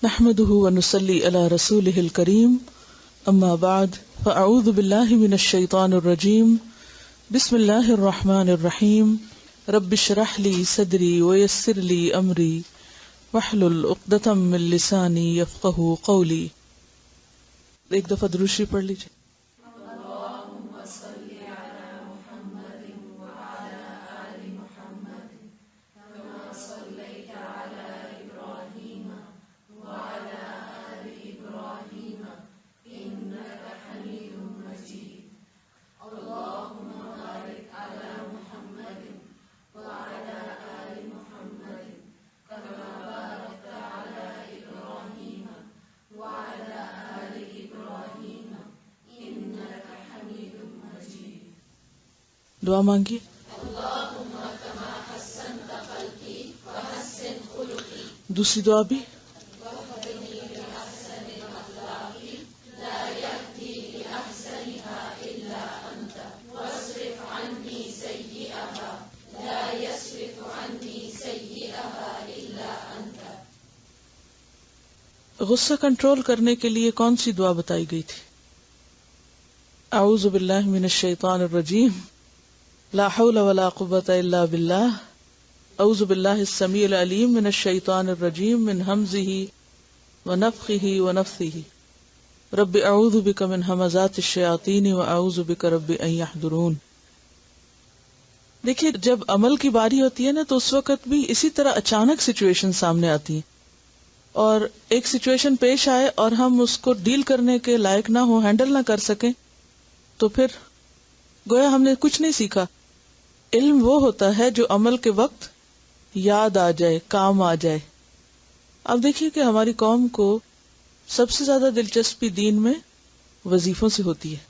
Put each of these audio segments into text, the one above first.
نحمده ونصلي على رسوله الكريم اما بعد فاعوذ بالله من الشيطان الرجيم بسم الله الرحمن الرحيم رب اشرح لي صدري ويسر لي امري واحلل عقدة من لساني يفقهوا قولي. ایک دفعہ درود شریف پڑھ لیجیے. دعا مانگیے. دوسری دعا بھی غصہ کنٹرول کرنے کے لیے کون سی دعا بتائی گئی تھی؟ اعوذ باللہ من الشیطان الرجیم لا حول ولا قوة الا باللہ اعوذ باللہ السمیع العلیم من الشیطان الرجیم من ہمزہ ونفخہ ونفثہ رب اعوذ بک من ہمزات الشیاطین واعوذ بک رب ان یحضرون. دیکھیے جب عمل کی باری ہوتی ہے نا تو اس وقت بھی اسی طرح اچانک سچویشن سامنے آتی ہے اور ایک سچویشن پیش آئے اور ہم اس کو ڈیل کرنے کے لائق نہ ہو، ہینڈل نہ کر سکیں، تو پھر گویا ہم نے کچھ نہیں سیکھا. علم وہ ہوتا ہے جو عمل کے وقت یاد آ جائے، کام آ جائے. اب دیکھیے کہ ہماری قوم کو سب سے زیادہ دلچسپی دین میں وظیفوں سے ہوتی ہے،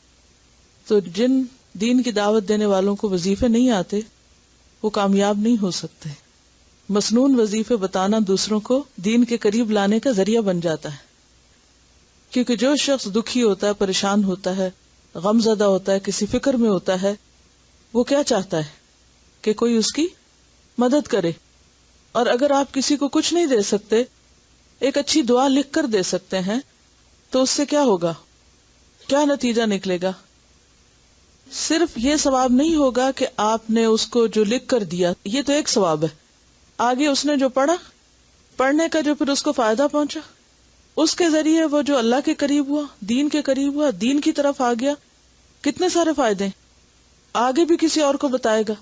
تو جن دین کی دعوت دینے والوں کو وظیفے نہیں آتے وہ کامیاب نہیں ہو سکتے. مسنون وظیفے بتانا دوسروں کو دین کے قریب لانے کا ذریعہ بن جاتا ہے، کیونکہ جو شخص دکھی ہوتا ہے، پریشان ہوتا ہے، غم زدہ ہوتا ہے، کسی فکر میں ہوتا ہے، وہ کیا چاہتا ہے کہ کوئی اس کی مدد کرے. اور اگر آپ کسی کو کچھ نہیں دے سکتے، ایک اچھی دعا لکھ کر دے سکتے ہیں تو اس سے کیا ہوگا، کیا نتیجہ نکلے گا؟ صرف یہ ثواب نہیں ہوگا کہ آپ نے اس کو جو لکھ کر دیا، یہ تو ایک ثواب ہے. آگے اس نے جو پڑھا، پڑھنے کا جو پھر اس کو فائدہ پہنچا، اس کے ذریعے وہ جو اللہ کے قریب ہوا، دین کے قریب ہوا، دین کی طرف آ گیا، کتنے سارے فائدے ہیں. آگے بھی کسی اور کو بتائے گا.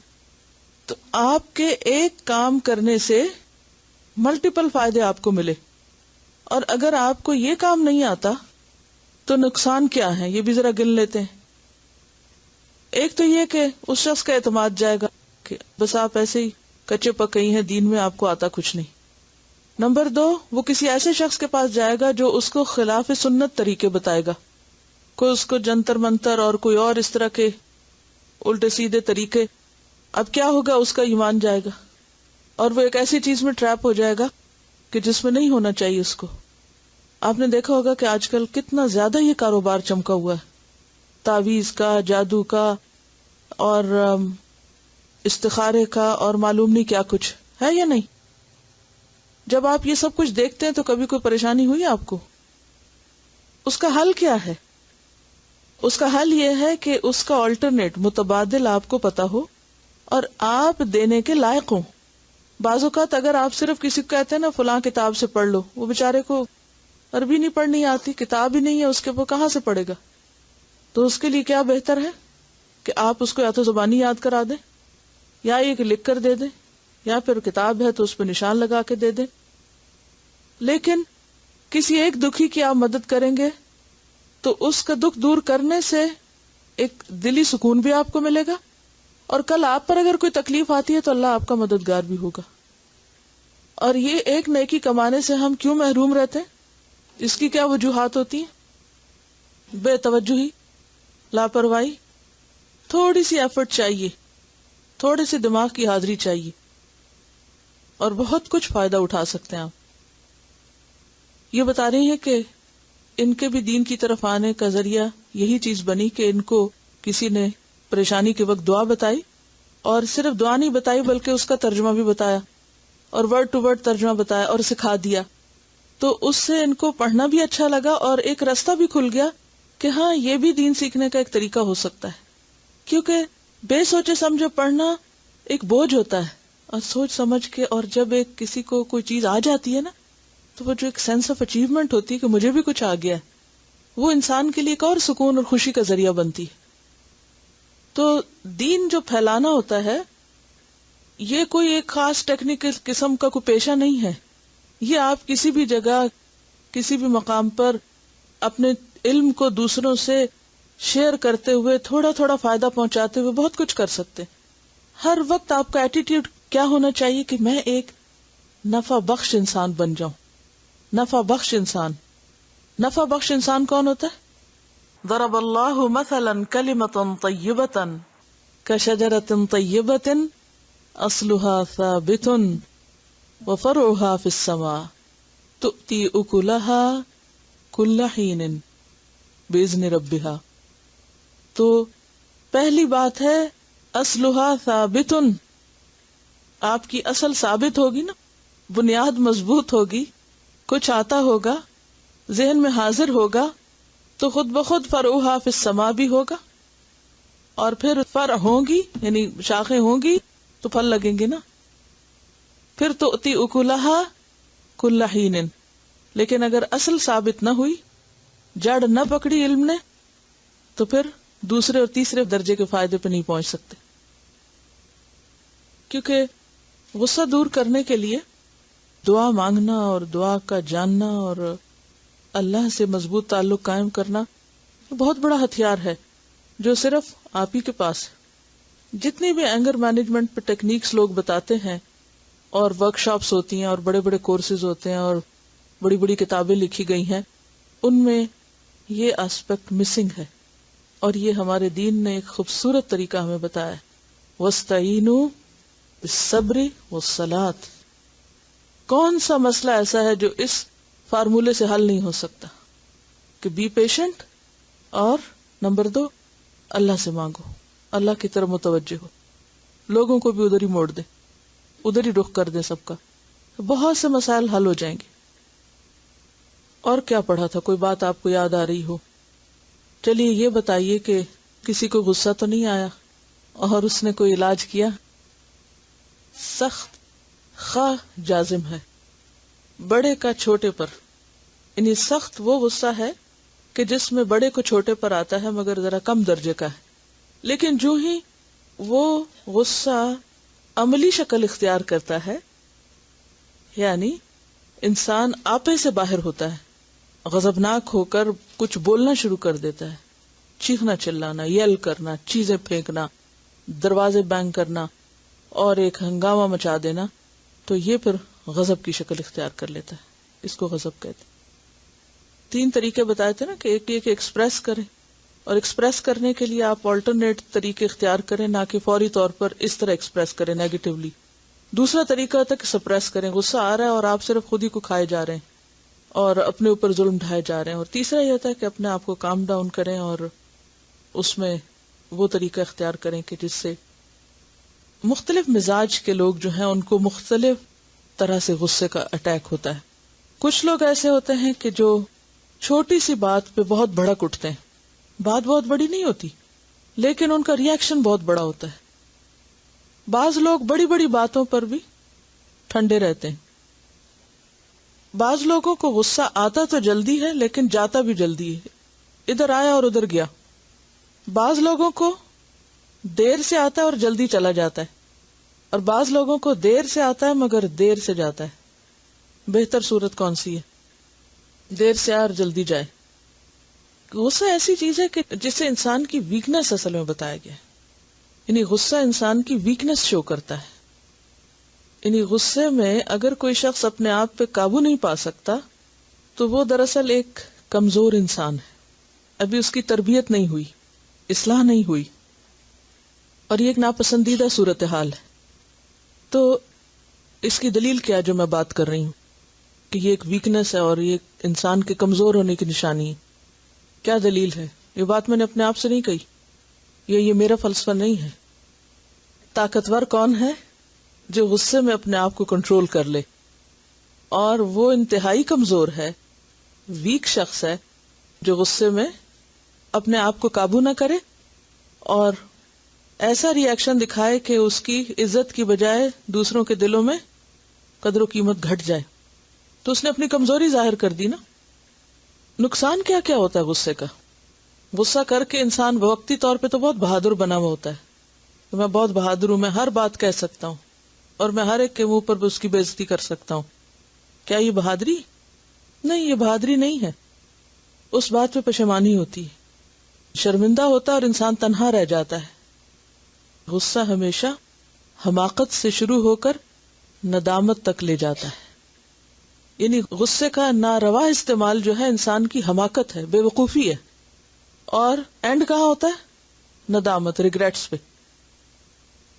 تو آپ کے ایک کام کرنے سے ملٹیپل فائدے آپ کو ملے. اور اگر آپ کو یہ کام نہیں آتا تو نقصان کیا ہے، یہ بھی ذرا گن لیتے ہیں. ایک تو یہ کہ اس شخص کا اعتماد جائے گا کہ بس آپ ایسے ہی کچے پکے ہیں، دین میں آپ کو آتا کچھ نہیں. نمبر 2، وہ کسی ایسے شخص کے پاس جائے گا جو اس کو خلاف سنت طریقے بتائے گا، کوئی اس کو جنتر منتر اور کوئی اور اس طرح کے الٹے سیدھے طریقے. اب کیا ہوگا، اس کا ایمان جائے گا اور وہ ایک ایسی چیز میں ٹریپ ہو جائے گا کہ جس میں نہیں ہونا چاہیے اس کو. آپ نے دیکھا ہوگا کہ آج کل کتنا زیادہ یہ کاروبار چمکا ہوا ہے، تعویذ کا، جادو کا اور استخارے کا اور معلوم نہیں کیا کچھ ہے یا نہیں. جب آپ یہ سب کچھ دیکھتے ہیں تو کبھی کوئی پریشانی ہوئی آپ کو؟ اس کا حل کیا ہے؟ اس کا حل یہ ہے کہ اس کا آلٹرنیٹ، متبادل آپ کو پتا ہو اور آپ دینے کے لائق ہوں. بعض اوقات اگر آپ صرف کسی کو کہتے ہیں نا فلاں کتاب سے پڑھ لو، وہ بیچارے کو عربی نہیں پڑھنی آتی، کتاب ہی نہیں ہے اس کے، وہ کہاں سے پڑھے گا؟ تو اس کے لیے کیا بہتر ہے کہ آپ اس کو یا تو زبانی یاد کرا دیں، یا ایک لکھ کر دے دیں، یا پھر کتاب ہے تو اس پہ نشان لگا کے دے دیں. لیکن کسی ایک دکھی کی آپ مدد کریں گے تو اس کا دکھ دور کرنے سے ایک دلی سکون بھی آپ کو ملے گا، اور کل آپ پر اگر کوئی تکلیف آتی ہے تو اللہ آپ کا مددگار بھی ہوگا. اور یہ ایک نیکی کمانے سے ہم کیوں محروم رہتے ہیں؟ اس کی کیا وجوہات ہوتی ہیں؟ بے توجہی، لاپرواہی، تھوڑی سی ایفرٹ چاہیے، تھوڑے سے دماغ کی حاضری چاہیے، اور بہت کچھ فائدہ اٹھا سکتے ہیں آپ. یہ بتا رہی ہیں کہ ان کے بھی دین کی طرف آنے کا ذریعہ یہی چیز بنی کہ ان کو کسی نے پریشانی کے وقت دعا بتائی، اور صرف دعا نہیں بتائی بلکہ اس کا ترجمہ بھی بتایا، اور ورڈ ٹو ورڈ ترجمہ بتایا اور سکھا دیا. تو اس سے ان کو پڑھنا بھی اچھا لگا اور ایک راستہ بھی کھل گیا کہ ہاں یہ بھی دین سیکھنے کا ایک طریقہ ہو سکتا ہے. کیونکہ بے سوچے سمجھے پڑھنا ایک بوجھ ہوتا ہے، اور سوچ سمجھ کے، اور جب ایک کسی کو کوئی چیز آ جاتی ہے نا تو وہ جو ایک سینس آف اچیومنٹ ہوتی ہے کہ مجھے بھی کچھ آ گیا ہے، وہ انسان کے لیے ایک اور سکون اور خوشی کا ذریعہ بنتی ہے. تو دین جو پھیلانا ہوتا ہے یہ کوئی ایک خاص ٹیکنیکل قسم کا کوئی پیشہ نہیں ہے. یہ آپ کسی بھی جگہ کسی بھی مقام پر اپنے علم کو دوسروں سے شیئر کرتے ہوئے تھوڑا تھوڑا فائدہ پہنچاتے ہوئے بہت کچھ کر سکتے. ہر وقت آپ کا ایٹیٹیوڈ کیا ہونا چاہیے کہ میں ایک نفع بخش انسان بن جاؤں. نفع بخش انسان. نفع بخش انسان کون ہوتا ہے؟ ضرب اللہ مثلا کلمۃ طیبۃ کشجرۃ طیبۃ اصلها ثابت وفرعها في السماء تؤتی اکلها کل حین باذن ربها. تو پہلی بات ہے اصلها ثابت، آپ کی اصل ثابت ہوگی نا، بنیاد مضبوط ہوگی، کچھ آتا ہوگا، ذہن میں حاضر ہوگا، تو خود بخود فرعها فی السماء بھی ہوگا، اور پھر فرع ہوں گی یعنی شاخیں ہوں گی تو پھل لگیں گے نا. پھر تؤتی اکلها کل حین. لیکن اگر اصل ثابت نہ ہوئی، جڑ نہ پکڑی علم نے، تو پھر دوسرے اور تیسرے درجے کے فائدے پہ نہیں پہنچ سکتے. کیونکہ غصہ دور کرنے کے لیے دعا مانگنا اور دعا کا جاننا اور اللہ سے مضبوط تعلق قائم کرنا بہت بڑا ہتھیار ہے جو صرف آپ ہی کے پاس ہے. جتنی بھی اینگر مینجمنٹ پہ ٹیکنیکس لوگ بتاتے ہیں اور ورک شاپس ہوتی ہیں اور بڑے بڑے کورسز ہوتے ہیں اور بڑی بڑی کتابیں لکھی گئی ہیں، ان میں یہ اسپیکٹ مسنگ ہے. اور یہ ہمارے دین نے ایک خوبصورت طریقہ ہمیں بتایا ہے، وَاسْتَعِینُوا بِالصَّبْرِ وَالصَّلَاةِ. کون سا مسئلہ ایسا ہے جو اس فارمولے سے حل نہیں ہو سکتا کہ بی پیشنٹ، اور نمبر 2 اللہ سے مانگو، اللہ کی طرف متوجہ ہو، لوگوں کو بھی ادھر ہی موڑ دے، ادھر ہی رخ کر دے سب کا، تو بہت سے مسائل حل ہو جائیں گے. اور کیا پڑھا تھا؟ کوئی بات آپ کو یاد آ رہی ہو؟ چلیے یہ بتائیے کہ کسی کو غصہ تو نہیں آیا اور اس نے کوئی علاج کیا؟ سخت خواہ جازم ہے بڑے کا چھوٹے پر، یعنی سخت وہ غصہ ہے کہ جس میں بڑے کو چھوٹے پر آتا ہے مگر ذرا کم درجے کا ہے. لیکن جو ہی وہ غصہ عملی شکل اختیار کرتا ہے، یعنی انسان آپے سے باہر ہوتا ہے، غضبناک ہو کر کچھ بولنا شروع کر دیتا ہے، چیخنا چلانا، یل کرنا، چیزیں پھینکنا، دروازے بینگ کرنا اور ایک ہنگامہ مچا دینا، تو یہ پھر غضب کی شکل اختیار کر لیتا ہے. اس کو غضب کہتے ہیں. 3 طریقے بتائے تھے نا کہ ایک یہ کہ ایکسپریس کریں، اور ایکسپریس کرنے کے لیے آپ آلٹرنیٹ طریقے اختیار کریں، نہ کہ فوری طور پر اس طرح ایکسپریس کریں نیگیٹیولی. دوسرا طریقہ ہوتا ہے کہ سپریس کریں، غصہ آ رہا ہے اور آپ صرف خود ہی کو کھائے جا رہے ہیں اور اپنے اوپر ظلم ڈھائے جا رہے ہیں. اور تیسرا یہ ہوتا ہے کہ اپنے آپ کو کام ڈاؤن کریں اور اس میں وہ طریقہ اختیار کریں کہ جس سے مختلف مزاج کے لوگ جو ہیں ان کو مختلف طرح سے غصے کا اٹیک ہوتا ہے. کچھ لوگ ایسے ہوتے ہیں کہ جو چھوٹی سی بات پہ بہت بھڑک اٹھتے ہیں، بات بہت بڑی نہیں ہوتی لیکن ان کا ریئیکشن بہت بڑا ہوتا ہے. بعض لوگ بڑی بڑی باتوں پر بھی ٹھنڈے رہتے ہیں. بعض لوگوں کو غصہ آتا تو جلدی ہے لیکن جاتا بھی جلدی ہے، ادھر آیا اور ادھر گیا. بعض لوگوں کو دیر سے آتا ہے اور جلدی چلا جاتا ہے، اور بعض لوگوں کو دیر سے آتا ہے مگر دیر سے جاتا ہے. بہتر صورت کون سی ہے؟ دیر سے آئے اور جلدی جائے. غصہ ایسی چیز ہے کہ جسے انسان کی ویکنس اصل میں بتایا گیا ہے. یعنی غصہ انسان کی ویکنس شو کرتا ہے. یعنی غصے میں اگر کوئی شخص اپنے آپ پہ قابو نہیں پا سکتا تو وہ دراصل ایک کمزور انسان ہے، ابھی اس کی تربیت نہیں ہوئی، اصلاح نہیں ہوئی، اور یہ ایک ناپسندیدہ صورتحال ہے. تو اس کی دلیل کیا جو میں بات کر رہی ہوں کہ یہ ایک ویکنس ہے اور یہ انسان کے کمزور ہونے کی نشانی ہے؟ کیا دلیل ہے؟ یہ بات میں نے اپنے آپ سے نہیں کہی، یہ میرا فلسفہ نہیں ہے. طاقتور کون ہے؟ جو غصے میں اپنے آپ کو کنٹرول کر لے اور وہ انتہائی کمزور ہے، ویک شخص ہے، جو غصے میں اپنے آپ کو قابو نہ کرے اور ایسا ری ایکشن دکھائے کہ اس کی عزت کی بجائے دوسروں کے دلوں میں قدر و قیمت گھٹ جائے، تو اس نے اپنی کمزوری ظاہر کر دی نا۔ نقصان کیا کیا ہوتا ہے غصے کا؟ غصہ کر کے انسان وقتی طور پہ تو بہت بہادر بنا ہوا ہوتا ہے کہ میں بہت بہادر ہوں، میں ہر بات کہہ سکتا ہوں اور میں ہر ایک کے منہ پر بھی اس کی بے عزتی کر سکتا ہوں۔ کیا یہ بہادری؟ نہیں، یہ بہادری نہیں ہے۔ اس بات پہ پشیمانی ہوتی ہے، شرمندہ ہوتا ہے اور انسان تنہا رہ جاتا ہے۔ غصہ ہمیشہ حماقت سے شروع ہو کر ندامت تک لے جاتا ہے، یعنی غصے کا ناروا استعمال جو ہے انسان کی حماقت ہے، بے وقوفی ہے، اور اینڈ کہاں ہوتا ہے؟ ندامت، ریگریٹس پہ۔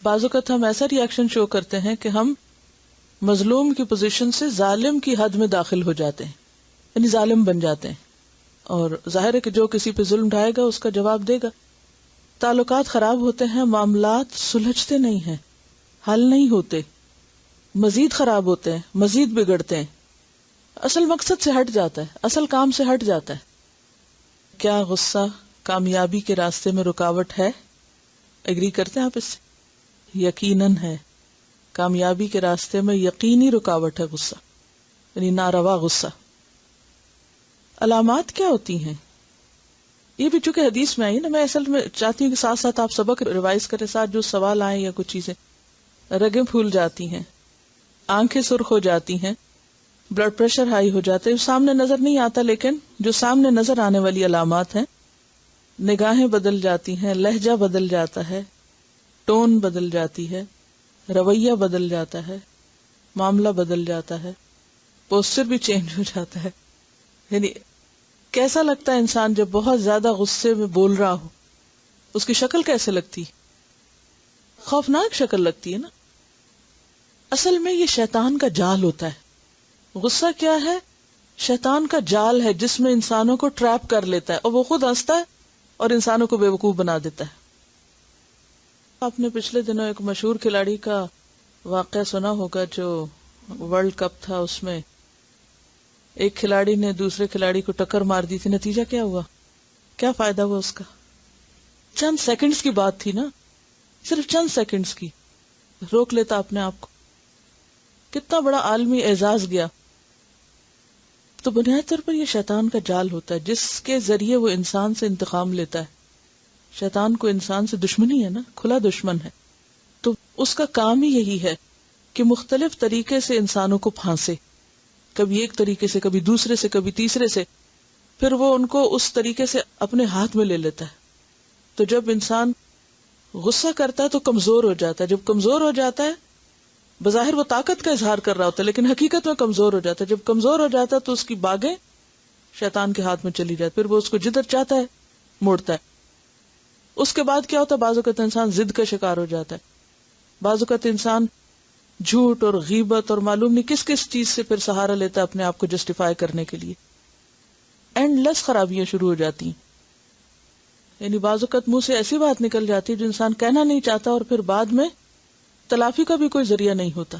بعض اوقات ہم ایسا ری ایکشن شو کرتے ہیں کہ ہم مظلوم کی پوزیشن سے ظالم کی حد میں داخل ہو جاتے ہیں، یعنی ظالم بن جاتے ہیں، اور ظاہر ہے کہ جو کسی پہ ظلم ڈھائے گا اس کا جواب دے گا۔ تعلقات خراب ہوتے ہیں، معاملات سلجھتے نہیں ہیں، حل نہیں ہوتے، مزید خراب ہوتے ہیں، مزید بگڑتے ہیں، اصل مقصد سے ہٹ جاتا ہے، اصل کام سے ہٹ جاتا ہے۔ کیا غصہ کامیابی کے راستے میں رکاوٹ ہے؟ ایگری کرتے ہیں آپ اس سے؟ یقیناً ہے، کامیابی کے راستے میں یقینی رکاوٹ ہے غصہ، یعنی ناروا غصہ۔ علامات کیا ہوتی ہیں؟ یہ بھی چونکہ حدیث میں آئی نا، میں اصل میں چاہتی ہوں کہ ساتھ ساتھ آپ سبق ریوائز کریں، ساتھ جو سوال آئیں یا کچھ چیزیں۔ رگیں پھول جاتی ہیں، آنکھیں سرخ ہو جاتی ہیں، بلڈ پریشر ہائی ہو جاتا ہے، سامنے نظر نہیں آتا لیکن جو سامنے نظر آنے والی علامات ہیں، نگاہیں بدل جاتی ہیں، لہجہ بدل جاتا ہے، ٹون بدل جاتی ہے، رویہ بدل جاتا ہے، معاملہ بدل جاتا ہے، پوسچر بھی چینج ہو جاتا ہے۔ یعنی کیسا لگتا ہے انسان جب بہت زیادہ غصے میں بول رہا ہو؟ اس کی شکل کیسے لگتی؟ خوفناک شکل لگتی ہے نا۔ اصل میں یہ شیطان کا جال ہوتا ہے۔ غصہ کیا ہے؟ شیطان کا جال ہے جس میں انسانوں کو ٹریپ کر لیتا ہے، اور وہ خود ہنستا ہے اور انسانوں کو بیوقوف بنا دیتا ہے۔ آپ نے پچھلے دنوں ایک مشہور کھلاڑی کا واقعہ سنا ہوگا، جو ورلڈ کپ تھا، اس میں ایک کھلاڑی نے دوسرے کھلاڑی کو ٹکر مار دی تھی۔ نتیجہ کیا ہوا؟ کیا فائدہ ہوا اس کا؟ چند سیکنڈز کی بات تھی نا، صرف چند سیکنڈز کی، روک لیتا اپنے آپ کو، کتنا بڑا عالمی اعزاز گیا۔ تو بنیادی طور پر یہ شیطان کا جال ہوتا ہے جس کے ذریعے وہ انسان سے انتقام لیتا ہے۔ شیطان کو انسان سے دشمنی ہے نا، کھلا دشمن ہے، تو اس کا کام ہی یہی ہے کہ مختلف طریقے سے انسانوں کو پھانسے، کبھی ایک طریقے سے، کبھی دوسرے سے، کبھی تیسرے سے، پھر وہ ان کو اس طریقے سے اپنے ہاتھ میں لے لیتا ہے۔ تو جب انسان غصہ کرتا ہے تو کمزور ہو جاتا ہے، جب کمزور ہو جاتا ہے بظاہر وہ طاقت کا اظہار کر رہا ہوتا ہے لیکن حقیقت میں کمزور ہو جاتا ہے۔ جب کمزور ہو جاتا ہے تو اس کی باگیں شیطان کے ہاتھ میں چلی جاتی، پھر وہ اس کو جدھر چاہتا ہے موڑتا ہے۔ اس کے بعد کیا ہوتا ہے؟ بعض اوقات انسان ضد کا شکار ہو جاتا ہے، بعض اوقات انسان جھوٹ اور غیبت اور معلوم نہیں کس کس چیز سے پھر سہارا لیتا ہے اپنے آپ کو جسٹیفائی کرنے کے لیے۔ اینڈ لیس خرابیاں شروع ہو جاتی ہیں، یعنی بعض اوقات منہ سے ایسی بات نکل جاتی ہے جو انسان کہنا نہیں چاہتا، اور پھر بعد میں تلافی کا بھی کوئی ذریعہ نہیں ہوتا۔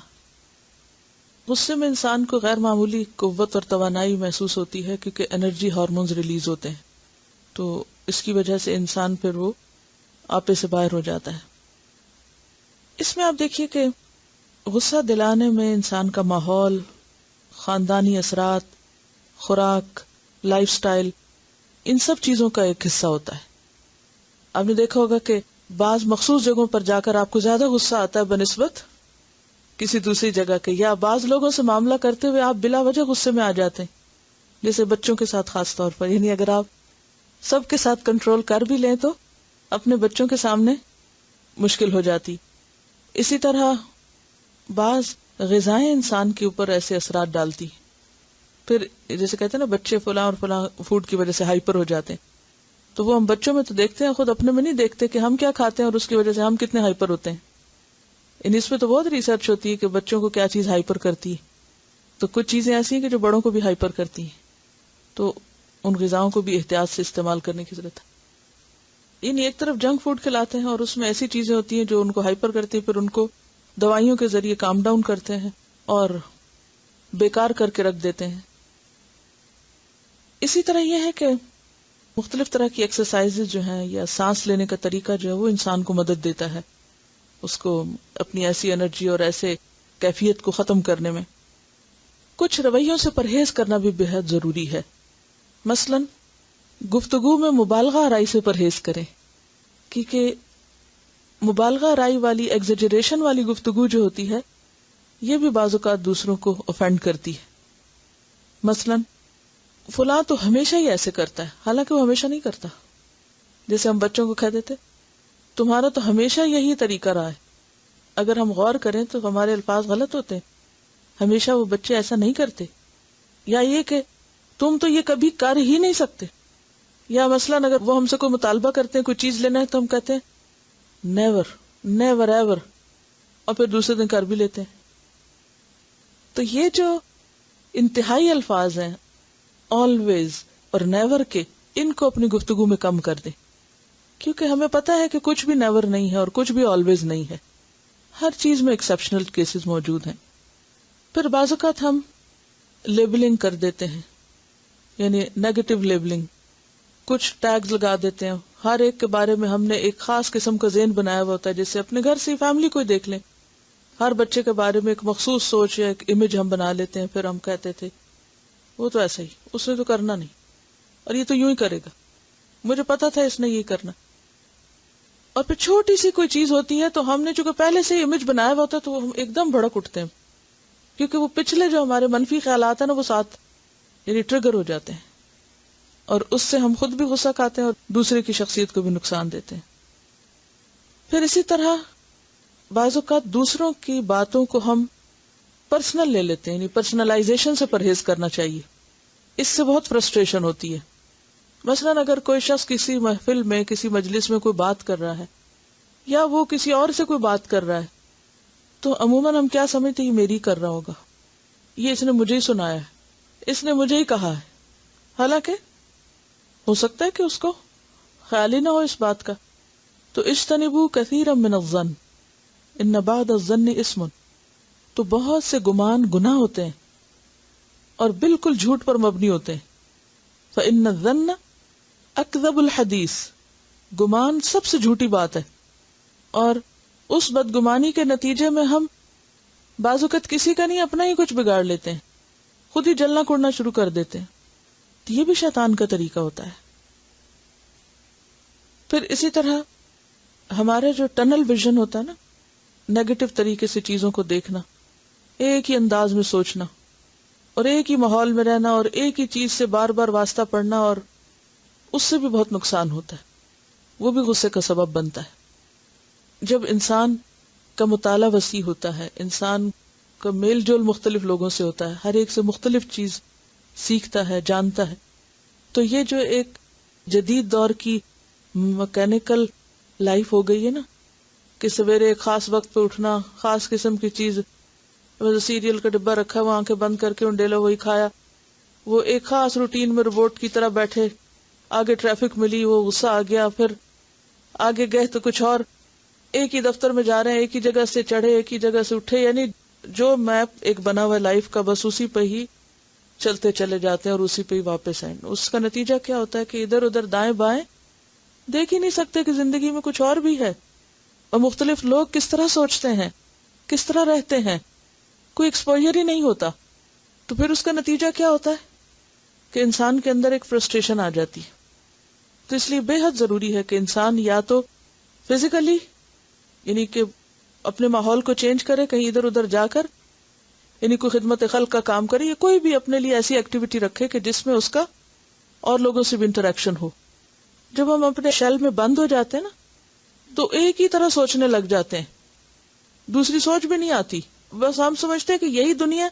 غصے میں انسان کو غیر معمولی قوت اور توانائی محسوس ہوتی ہے کیونکہ انرجی ہارمونز ریلیز ہوتے ہیں، تو اس کی وجہ سے انسان پھر وہ آپے سے باہر ہو جاتا ہے۔ اس میں آپ دیکھیے کہ غصہ دلانے میں انسان کا ماحول، خاندانی اثرات، خوراک، لائف سٹائل، ان سب چیزوں کا ایک حصہ ہوتا ہے۔ آپ نے دیکھا ہوگا کہ بعض مخصوص جگہوں پر جا کر آپ کو زیادہ غصہ آتا ہے بنسبت کسی دوسری جگہ کے، یا بعض لوگوں سے معاملہ کرتے ہوئے آپ بلا وجہ غصے میں آ جاتے ہیں، جیسے بچوں کے ساتھ خاص طور پر۔ یعنی اگر آپ سب کے ساتھ کنٹرول کر بھی لیں تو اپنے بچوں کے سامنے مشکل ہو جاتی۔ اسی طرح بعض غذائیں انسان کے اوپر ایسے اثرات ڈالتی، پھر جیسے کہتے ہیں نا بچے فلاں اور فلاں فوڈ کی وجہ سے ہائپر ہو جاتے ہیں، تو وہ ہم بچوں میں تو دیکھتے ہیں، خود اپنے میں نہیں دیکھتے کہ ہم کیا کھاتے ہیں اور اس کی وجہ سے ہم کتنے ہائپر ہوتے ہیں۔ اس پہ تو بہت ریسرچ ہوتی ہے کہ بچوں کو کیا چیز ہائپر کرتی ہے، تو کچھ چیزیں ایسی ہیں کہ جو بڑوں کو بھی ہائپر کرتی ہیں، تو ان غذاؤں کو بھی احتیاط سے استعمال کرنے کی ضرورت ہے۔ ایک طرف جنک فوڈ کھلاتے ہیں اور اس میں ایسی چیزیں ہوتی ہیں جو ان کو ہائپر کرتی ہیں، پھر ان کو دوائیوں کے ذریعے کام ڈاؤن کرتے ہیں، اور بیکار کر کے رکھ دیتے ہیں. اسی طرح یہ ہے کہ مختلف طرح کی ایکسرسائز جو ہیں یا سانس لینے کا طریقہ جو ہے وہ انسان کو مدد دیتا ہے اس کو اپنی ایسی انرجی اور ایسے کیفیت کو ختم کرنے میں. کچھ رویوں سے پرہیز کرنا بھی بہت ضروری ہے. مثلا گفتگو میں مبالغہ آرائی سے پرہیز کریں، کیونکہ مبالغہ آرائی والی ایگزیجریشن والی گفتگو جو ہوتی ہے یہ بھی بعض اوقات دوسروں کو اوفینڈ کرتی ہے. مثلا فلاں تو ہمیشہ ہی ایسے کرتا ہے، حالانکہ وہ ہمیشہ نہیں کرتا. جیسے ہم بچوں کو کہہ دیتے تمہارا تو ہمیشہ یہی طریقہ رہا ہے. اگر ہم غور کریں تو ہمارے الفاظ غلط ہوتے ہیں. ہمیشہ وہ بچے ایسا نہیں کرتے. یا یہ کہ تم تو یہ کبھی کر ہی نہیں سکتے. یا مثلا اگر وہ ہم سے کوئی مطالبہ کرتے ہیں کوئی چیز لینا ہے تو ہم کہتے ہیں نیور نیور ایور، اور پھر دوسرے دن کر بھی لیتے ہیں. تو یہ جو انتہائی الفاظ ہیں آلویز اور نیور کے، ان کو اپنی گفتگو میں کم کر دیں، کیونکہ ہمیں پتہ ہے کہ کچھ بھی نیور نہیں ہے اور کچھ بھی آلویز نہیں ہے. ہر چیز میں ایکسیپشنل کیسز موجود ہیں. پھر بعض اوقات ہم لیبلنگ کر دیتے ہیں، یعنی نیگیٹو لیبلنگ. کچھ ٹیگز لگا دیتے ہیں. ہر ایک کے بارے میں ہم نے ایک خاص قسم کا ذہن بنایا ہوا ہوتا ہے. جیسے اپنے گھر سے فیملی کو ہی دیکھ لیں، ہر بچے کے بارے میں ایک مخصوص سوچ یا ایک امیج ہم بنا لیتے ہیں. پھر ہم کہتے تھے وہ تو ایسا ہی، اس نے تو کرنا نہیں، اور یہ تو یوں ہی کرے گا، مجھے پتا تھا اس نے یہ کرنا. اور پھر چھوٹی سی کوئی چیز ہوتی ہے تو ہم نے چونکہ پہلے سے امیج بنایا ہوا ہوتا ہے تو ہم ایک دم بھڑک اٹھتے ہیں، کیونکہ وہ پچھلے جو ہمارے منفی خیالات ہیں نا وہ ساتھ یعنی ٹریگر ہو جاتے ہیں، اور اس سے ہم خود بھی غصہ کھاتے ہیں اور دوسرے کی شخصیت کو بھی نقصان دیتے ہیں. پھر اسی طرح بعض اوقات دوسروں کی باتوں کو ہم پرسنل لے لیتے ہیں، یعنی پرسنلائزیشن سے پرہیز کرنا چاہیے. اس سے بہت فرسٹریشن ہوتی ہے. مثلا اگر کوئی شخص کسی محفل میں کسی مجلس میں کوئی بات کر رہا ہے یا وہ کسی اور سے کوئی بات کر رہا ہے تو عموماً ہم کیا سمجھتے ہیں یہ میری کر رہا ہوگا، یہ اس نے مجھے ہی سنایا ہے، اس نے مجھے ہی کہا ہے. حالانکہ ہو سکتا ہے کہ اس کو خیال ہی نہ ہو اس بات کا. تو اجتنبوا کثیرا من الظن ان بعض الظن اسم. تو بہت سے گمان گناہ ہوتے ہیں اور بالکل جھوٹ پر مبنی ہوتے ہیں. فإن الظن اکذب الحدیث. گمان سب سے جھوٹی بات ہے، اور اس بدگمانی کے نتیجے میں ہم بعض اوقات کسی کا نہیں اپنا ہی کچھ بگاڑ لیتے ہیں، خود ہی جلنا کوڑنا شروع کر دیتے ہیں. تو یہ بھی شیطان کا طریقہ ہوتا ہے. پھر اسی طرح ہمارا جو ٹنل ویژن ہوتا ہے نا، نیگیٹو طریقے سے چیزوں کو دیکھنا، ایک ہی انداز میں سوچنا اور ایک ہی ماحول میں رہنا اور ایک ہی چیز سے بار بار واسطہ پڑھنا، اور اس سے بھی بہت نقصان ہوتا ہے. وہ بھی غصے کا سبب بنتا ہے. جب انسان کا مطالعہ وسیع ہوتا ہے، انسان کا میل جول مختلف لوگوں سے ہوتا ہے، ہر ایک سے مختلف چیز سیکھتا ہے، جانتا ہے، تو یہ جو ایک جدید دور کی مکینیکل لائف ہو گئی ہے نا، کہ سویرے ایک خاص وقت پہ اٹھنا، خاص قسم کی چیز، سیریل کا ڈبہ رکھا ہوا، آنکھیں بند کر کے انڈیلا وہی کھایا، وہ ایک خاص روٹین میں روبوٹ کی طرح بیٹھے، آگے ٹریفک ملی وہ غصہ آ گیا، پھر آگے گئے تو کچھ اور، ایک ہی دفتر میں جا رہے ہیں، ایک ہی جگہ سے چڑھے، ایک ہی جگہ سے اٹھے، یعنی جو میپ ایک بنا ہوا لائف کا بس اسی پہ ہی چلتے چلے جاتے ہیں اور اسی پہ ہی واپس آئیں. اس کا نتیجہ کیا ہوتا ہے کہ ادھر ادھر دائیں بائیں دیکھ ہی نہیں سکتے کہ زندگی میں کچھ اور بھی ہے، اور مختلف لوگ کس طرح سوچتے ہیں، کس طرح رہتے ہیں، کوئی ایکسپوجر ہی نہیں ہوتا. تو پھر اس کا نتیجہ کیا ہوتا ہے کہ انسان کے اندر ایک فرسٹریشن آ جاتی ہے. تو اس لیے بے حد ضروری ہے کہ انسان یا تو فزیکلی یعنی کہ اپنے ماحول کو چینج کرے، کہیں ادھر ادھر جا کر یعنی کوئی خدمت خلق کا کام کرے، یا کوئی بھی اپنے لیے ایسی ایکٹیویٹی رکھے کہ جس میں اس کا اور لوگوں سے بھی انٹریکشن ہو. جب ہم اپنے شیل میں بند ہو جاتے ہیں نا تو ایک ہی طرح سوچنے لگ جاتے ہیں، دوسری سوچ بھی نہیں آتی. بس ہم سمجھتے ہیں کہ یہی دنیا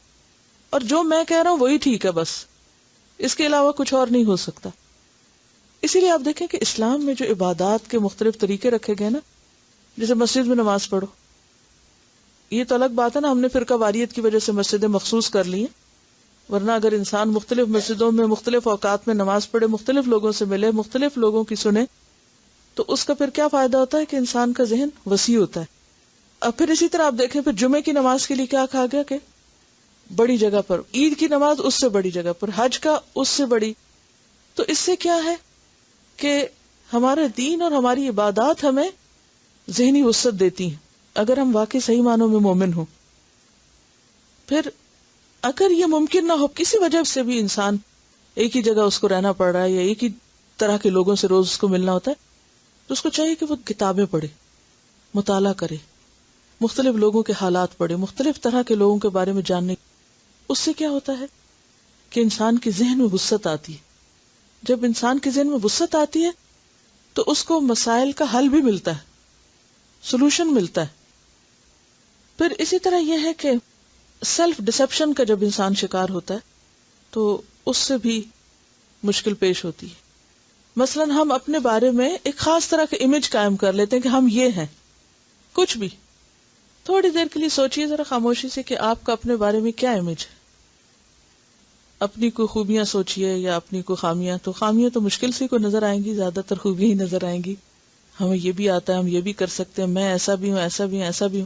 اور جو میں کہہ رہا ہوں وہی ٹھیک ہے، بس اس کے علاوہ کچھ اور نہیں ہو سکتا. اسی لیے آپ دیکھیں کہ اسلام میں جو عبادات کے مختلف طریقے رکھے گئے نا، جیسے مسجد میں نماز پڑھو، یہ تو الگ بات ہے نا، ہم نے فرقہ واریت کی وجہ سے مسجدیں مخصوص کر لی ہیں، ورنہ اگر انسان مختلف مسجدوں میں مختلف اوقات میں نماز پڑھے، مختلف لوگوں سے ملے، مختلف لوگوں کی سنے، تو اس کا پھر کیا فائدہ ہوتا ہے کہ انسان کا ذہن وسیع ہوتا ہے. اب پھر اسی طرح آپ دیکھیں پھر جمعے کی نماز کے لیے کیا کہا گیا کہ بڑی جگہ پر، عید کی نماز اس سے بڑی جگہ پر، حج کا اس سے بڑی. تو اس سے کیا ہے کہ ہمارا دین اور ہماری عبادات ہمیں ذہنی وسعت دیتی ہیں اگر ہم واقعی صحیح معنوں میں مومن ہوں. پھر اگر یہ ممکن نہ ہو، کسی وجہ سے بھی انسان ایک ہی جگہ اس کو رہنا پڑ رہا ہے یا ایک ہی طرح کے لوگوں سے روز اس کو ملنا ہوتا ہے، تو اس کو چاہیے کہ وہ کتابیں پڑھے، مطالعہ کرے، مختلف لوگوں کے حالات پڑھے، مختلف طرح کے لوگوں کے بارے میں جاننے. اس سے کیا ہوتا ہے کہ انسان کے ذہن میں وسعت آتی ہے. جب انسان کے ذہن میں وسعت آتی ہے تو اس کو مسائل کا حل بھی ملتا ہے، سولوشن ملتا ہے. پھر اسی طرح یہ ہے کہ سیلف ڈسپشن کا جب انسان شکار ہوتا ہے تو اس سے بھی مشکل پیش ہوتی ہے. مثلا ہم اپنے بارے میں ایک خاص طرح کا امیج قائم کر لیتے ہیں کہ ہم یہ ہیں. کچھ بھی تھوڑی دیر کے لیے سوچئے ذرا خاموشی سے کہ آپ کا اپنے بارے میں کیا امیج ہے. اپنی کوئی خوبیاں سوچئے یا اپنی کوئی خامیاں. تو خامیاں تو مشکل سے کو نظر آئیں گی، زیادہ تر خوبیاں ہی نظر آئیں گی. ہمیں یہ بھی آتا ہے، ہم یہ بھی کر سکتے ہیں، میں ایسا بھی ہوں، ایسا بھی ہوں، ایسا بھی ہوں.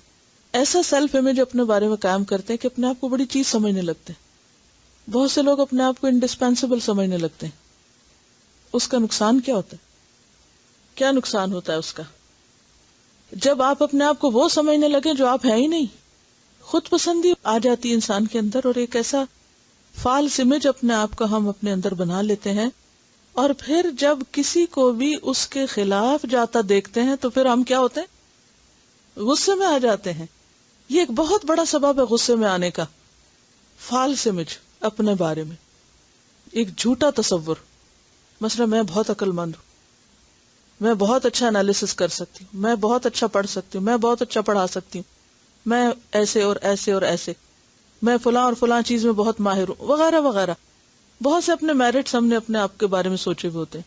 ایسا سیلف امیج اپنے بارے میں قائم کرتے ہیں کہ اپنے آپ کو بڑی چیز سمجھنے لگتے ہیں. بہت سے لوگ اپنے آپ کو انڈسپینسیبل سمجھنے لگتے ہیں. اس کا نقصان کیا ہوتا ہے؟ کیا نقصان ہوتا ہے اس کا؟ جب آپ اپنے آپ کو وہ سمجھنے لگے جو آپ ہیں ہی نہیں، خود پسندی آ جاتی ہے انسان کے اندر، اور ایک ایسا فالس امیج اپنے آپ کا ہم اپنے اندر بنا لیتے ہیں. اور پھر جب کسی کو بھی اس کے خلاف جاتا دیکھتے ہیں تو پھر ہم کیا ہوتے ہیں؟ غصے میں آ جاتے ہیں. یہ ایک بہت بڑا سبب ہے غصے میں آنے کا، فالس امیج اپنے بارے میں، ایک جھوٹا تصور. مثلا میں بہت عقل مند ہوں، میں بہت اچھا انالیسس کر سکتی ہوں، میں بہت اچھا پڑھ سکتی ہوں، میں بہت اچھا پڑھا سکتی ہوں، میں ایسے اور ایسے اور ایسے، میں فلاں اور فلاں چیز میں بہت ماہر ہوں، وغیرہ وغیرہ. بہت سے اپنے میرٹس ہم نے اپنے آپ کے بارے میں سوچے ہوئے ہوتے ہیں.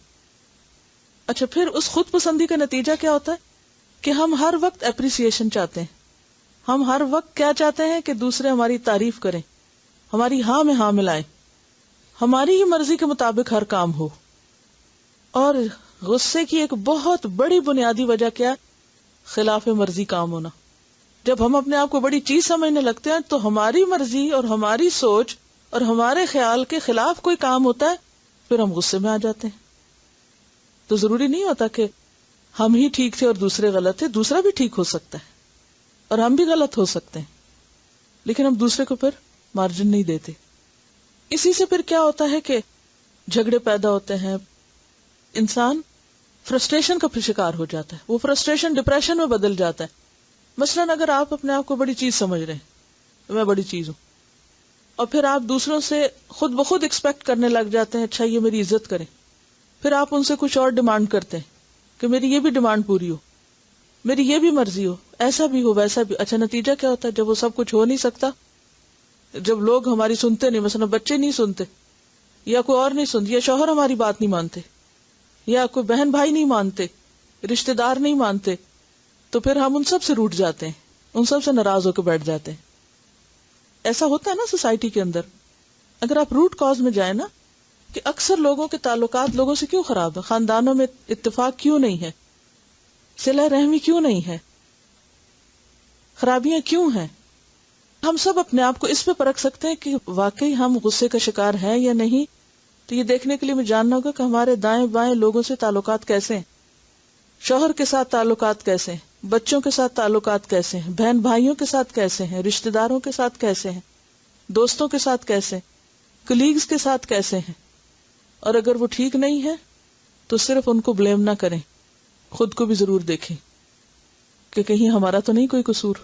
اچھا، پھر اس خود پسندی کا نتیجہ کیا ہوتا ہے کہ ہم ہر وقت اپریسیشن چاہتے ہیں. ہم ہر وقت کیا چاہتے ہیں کہ دوسرے ہماری تعریف کریں، ہماری ہاں میں ہاں ملائیں، ہماری ہی مرضی کے مطابق ہر کام ہو. اور غصے کی ایک بہت بڑی بنیادی وجہ کیا؟ خلاف مرضی کام ہونا. جب ہم اپنے آپ کو بڑی چیز سمجھنے لگتے ہیں تو ہماری مرضی اور ہماری سوچ اور ہمارے خیال کے خلاف کوئی کام ہوتا ہے، پھر ہم غصے میں آ جاتے ہیں. تو ضروری نہیں ہوتا کہ ہم ہی ٹھیک تھے اور دوسرے غلط تھے، دوسرا بھی ٹھیک ہو سکتا ہے اور ہم بھی غلط ہو سکتے ہیں، لیکن ہم دوسرے کو پھر مارجن نہیں دیتے. اسی سے پھر کیا ہوتا ہے کہ جھگڑے پیدا ہوتے ہیں، انسان فرسٹریشن کا پھر شکار ہو جاتا ہے، وہ فرسٹریشن ڈپریشن میں بدل جاتا ہے. مثلاً اگر آپ اپنے آپ کو بڑی چیز سمجھ رہے ہیں، میں بڑی چیز ہوں، اور پھر آپ دوسروں سے خود بخود ایکسپیکٹ کرنے لگ جاتے ہیں اچھا یہ میری عزت کریں، پھر آپ ان سے کچھ اور ڈیمانڈ کرتے ہیں کہ میری یہ بھی ڈیمانڈ پوری ہو، میری یہ بھی مرضی ہو، ایسا بھی ہو ویسا بھی. اچھا، نتیجہ کیا ہوتا ہے جب وہ سب کچھ ہو نہیں سکتا؟ جب لوگ ہماری سنتے نہیں، مثلا بچے نہیں سنتے، یا کوئی اور نہیں سنتے، یا شوہر ہماری بات نہیں مانتے، یا کوئی بہن بھائی نہیں مانتے، رشتہ دار نہیں مانتے، تو پھر ہم ان سب سے روٹھ جاتے ہیں، ان سب سے ناراض ہو کے بیٹھ جاتے ہیں. ایسا ہوتا ہے نا سوسائٹی کے اندر. اگر آپ روٹ کاز میں جائیں نا کہ اکثر لوگوں کے تعلقات لوگوں سے کیوں خراب ہے، خاندانوں میں اتفاق کیوں نہیں ہے، صلہ رحمی کیوں نہیں ہے، خرابیاں کیوں ہیں، ہم سب اپنے آپ کو اس پہ پرکھ سکتے ہیں کہ واقعی ہم غصے کا شکار ہیں یا نہیں. تو یہ دیکھنے کے لیے مجھے جاننا ہوگا کہ ہمارے دائیں بائیں لوگوں سے تعلقات کیسے ہیں، شوہر کے ساتھ تعلقات کیسے ہیں، بچوں کے ساتھ تعلقات کیسے ہیں، بہن بھائیوں کے ساتھ کیسے ہیں، رشتہ داروں کے ساتھ کیسے ہیں، دوستوں کے ساتھ کیسے ہیں، کلیگز کے ساتھ کیسے ہیں. اور اگر وہ ٹھیک نہیں ہے تو صرف ان کو بلیم نہ کریں، خود کو بھی ضرور دیکھیں کہ کہیں ہمارا تو نہیں کوئی قصور.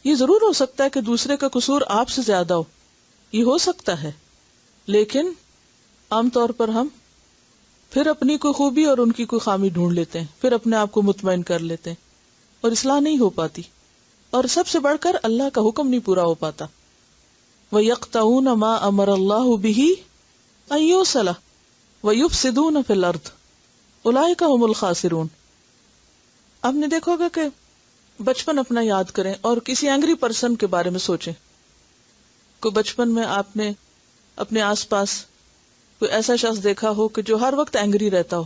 یہ ضرور ہو سکتا ہے کہ دوسرے کا قصور آپ سے زیادہ ہو، یہ ہو سکتا ہے، لیکن عام طور پر ہم پھر اپنی کوئی خوبی اور ان کی کوئی خامی ڈھونڈ لیتے ہیں، پھر اپنے آپ کو مطمئن کر لیتے ہیں، اور اصلاح نہیں ہو پاتی. اور سب سے بڑھ کر اللہ کا حکم نہیں پورا ہو پاتا. وَيَقْطَعُونَ مَا أَمَرَ اللَّهُ بِهِ أَن يُوصَلَ وَيُفْسِدُونَ فِي الْأَرْضِ أُولَٰئِكَ هُمُ الْخَاسِرُونَ. آپ نے دیکھو گا کہ بچپن اپنا یاد کریں اور کسی اینگری پرسن کے بارے میں سوچیں. کوئی بچپن میں آپ نے اپنے آس پاس کوئی ایسا شخص دیکھا ہو کہ جو ہر وقت اینگری رہتا ہو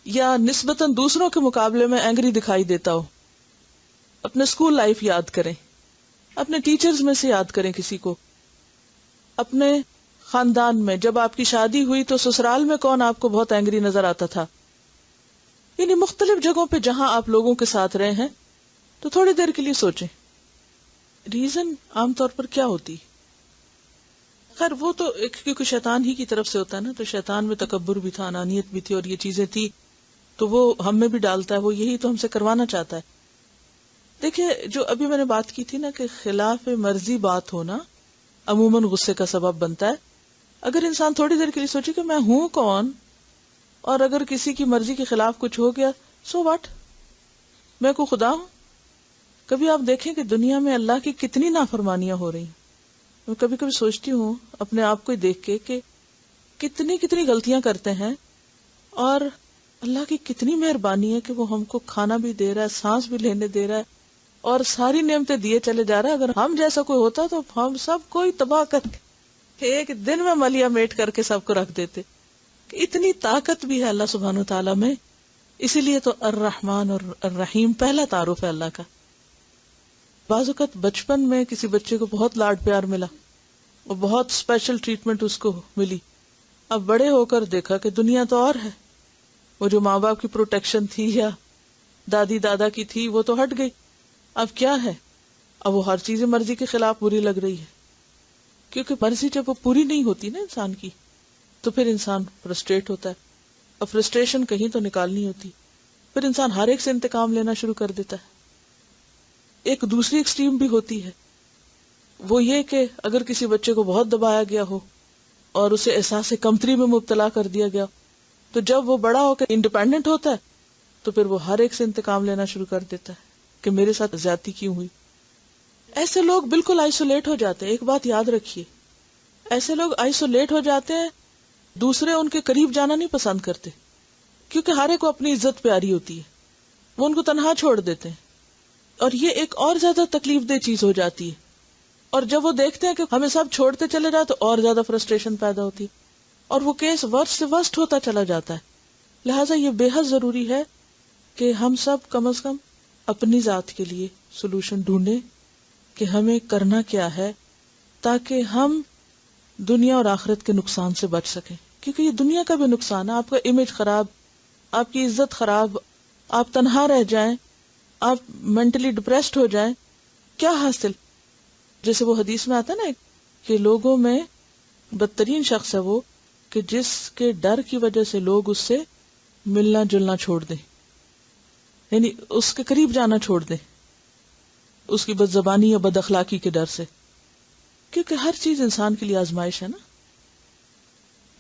یا نسبتاً دوسروں کے مقابلے میں اینگری دکھائی دیتا ہو. اپنے اسکول لائف یاد کریں اپنے ٹیچرز میں سے یاد کریں کسی کو. اپنے خاندان میں جب آپ کی شادی ہوئی تو سسرال میں کون آپ کو بہت اینگری نظر آتا تھا. یعنی مختلف جگہوں پہ جہاں آپ لوگوں کے ساتھ رہے ہیں تو تھوڑی دیر کے لیے سوچیں ریزن عام طور پر کیا ہوتی. خیر وہ تو کیونکہ شیطان ہی کی طرف سے ہوتا ہے نا, تو شیطان میں تکبر بھی تھا, انانیت بھی تھی, اور یہ چیزیں تھی تو وہ ہم میں بھی ڈالتا ہے, وہ یہی تو ہم سے کروانا چاہتا ہے. دیکھیے جو ابھی میں نے بات کی تھی نا کہ خلاف مرضی بات ہونا عموماً غصے کا سبب بنتا ہے. اگر انسان تھوڑی دیر کے لیے سوچے کہ میں ہوں کون, اور اگر کسی کی مرضی کے خلاف کچھ ہو گیا سو واٹ, میں کو خدا ہوں. کبھی آپ دیکھیں کہ دنیا میں اللہ کی کتنی نافرمانیاں ہو رہی ہیں. میں کبھی کبھی سوچتی ہوں اپنے آپ کو دیکھ کے کہ کتنی غلطیاں کرتے ہیں, اور اللہ کی کتنی مہربانی ہے کہ وہ ہم کو کھانا بھی دے رہا ہے, سانس بھی لینے دے رہا ہے, اور ساری نعمتیں دیے چلے جا رہا ہے. اگر ہم جیسا کوئی ہوتا تو ہم سب کوئی تباہ کر کے ایک دن میں ملیا میٹ کر کے سب کو رکھ دیتے. اتنی طاقت بھی ہے اللہ سبحانہ و تعالیٰ میں. اسی لیے تو الرحمن اور الرحیم پہلا تعارف ہے اللہ کا. بعض اوقات بچپن میں کسی بچے کو بہت لاڈ پیار ملا اور بہت اسپیشل ٹریٹمنٹ اس کو ملی. اب بڑے ہو کر دیکھا کہ دنیا تو اور ہے. وہ جو ماں باپ کی پروٹیکشن تھی یا دادی دادا کی تھی وہ تو ہٹ گئی. اب کیا ہے, اب وہ ہر چیز مرضی کے خلاف بری لگ رہی ہے. کیونکہ مرضی جب وہ پوری نہیں ہوتی نا انسان کی تو پھر انسان فرسٹریٹ ہوتا ہے, اور فرسٹریشن کہیں تو نکالنی ہوتی, پھر انسان ہر ایک سے انتقام لینا شروع کر دیتا ہے. ایک دوسری ایکسٹریم بھی ہوتی ہے, وہ یہ کہ اگر کسی بچے کو بہت دبایا گیا ہو اور اسے احساس کمتری میں مبتلا کر دیا گیا, تو جب وہ بڑا ہو کر انڈیپینڈنٹ ہوتا ہے تو پھر وہ ہر ایک سے انتقام لینا شروع کر دیتا ہے کہ میرے ساتھ زیادتی کیوں ہوئی. ایسے لوگ بالکل آئسولیٹ ہو جاتے ہیں. ایک بات یاد رکھیے, ایسے لوگ آئسولیٹ ہو جاتے ہیں, دوسرے ان کے قریب جانا نہیں پسند کرتے, کیونکہ ہر ایک کو اپنی عزت پیاری ہوتی ہے, وہ ان کو تنہا چھوڑ دیتے ہیں. اور یہ ایک اور زیادہ تکلیف دہ چیز ہو جاتی ہے. اور جب وہ دیکھتے ہیں کہ ہمیں سب چھوڑتے چلے جائے تو اور زیادہ فرسٹریشن پیدا ہوتی ہے, اور وہ کیس ورسٹ سے ورسٹ ہوتا چلا جاتا ہے. لہٰذا یہ بے حد ضروری ہے کہ ہم سب کم از کم اپنی ذات کے لیے سولوشن ڈھونڈیں کہ ہمیں کرنا کیا ہے تاکہ ہم دنیا اور آخرت کے نقصان سے بچ سکیں. کیونکہ یہ دنیا کا بھی نقصان ہے, آپ کا امیج خراب, آپ کی عزت خراب, آپ تنہا رہ جائیں, آپ مینٹلی ڈپریسڈ ہو جائیں, کیا حاصل. جیسے وہ حدیث میں آتا ہے نا کہ لوگوں میں بدترین شخص ہے وہ کہ جس کے ڈر کی وجہ سے لوگ اس سے ملنا جلنا چھوڑ دیں, یعنی اس کے قریب جانا چھوڑ دیں اس کی بد زبانی یا بد اخلاقی کے ڈر سے. کیونکہ ہر چیز انسان کے لیے آزمائش ہے نا.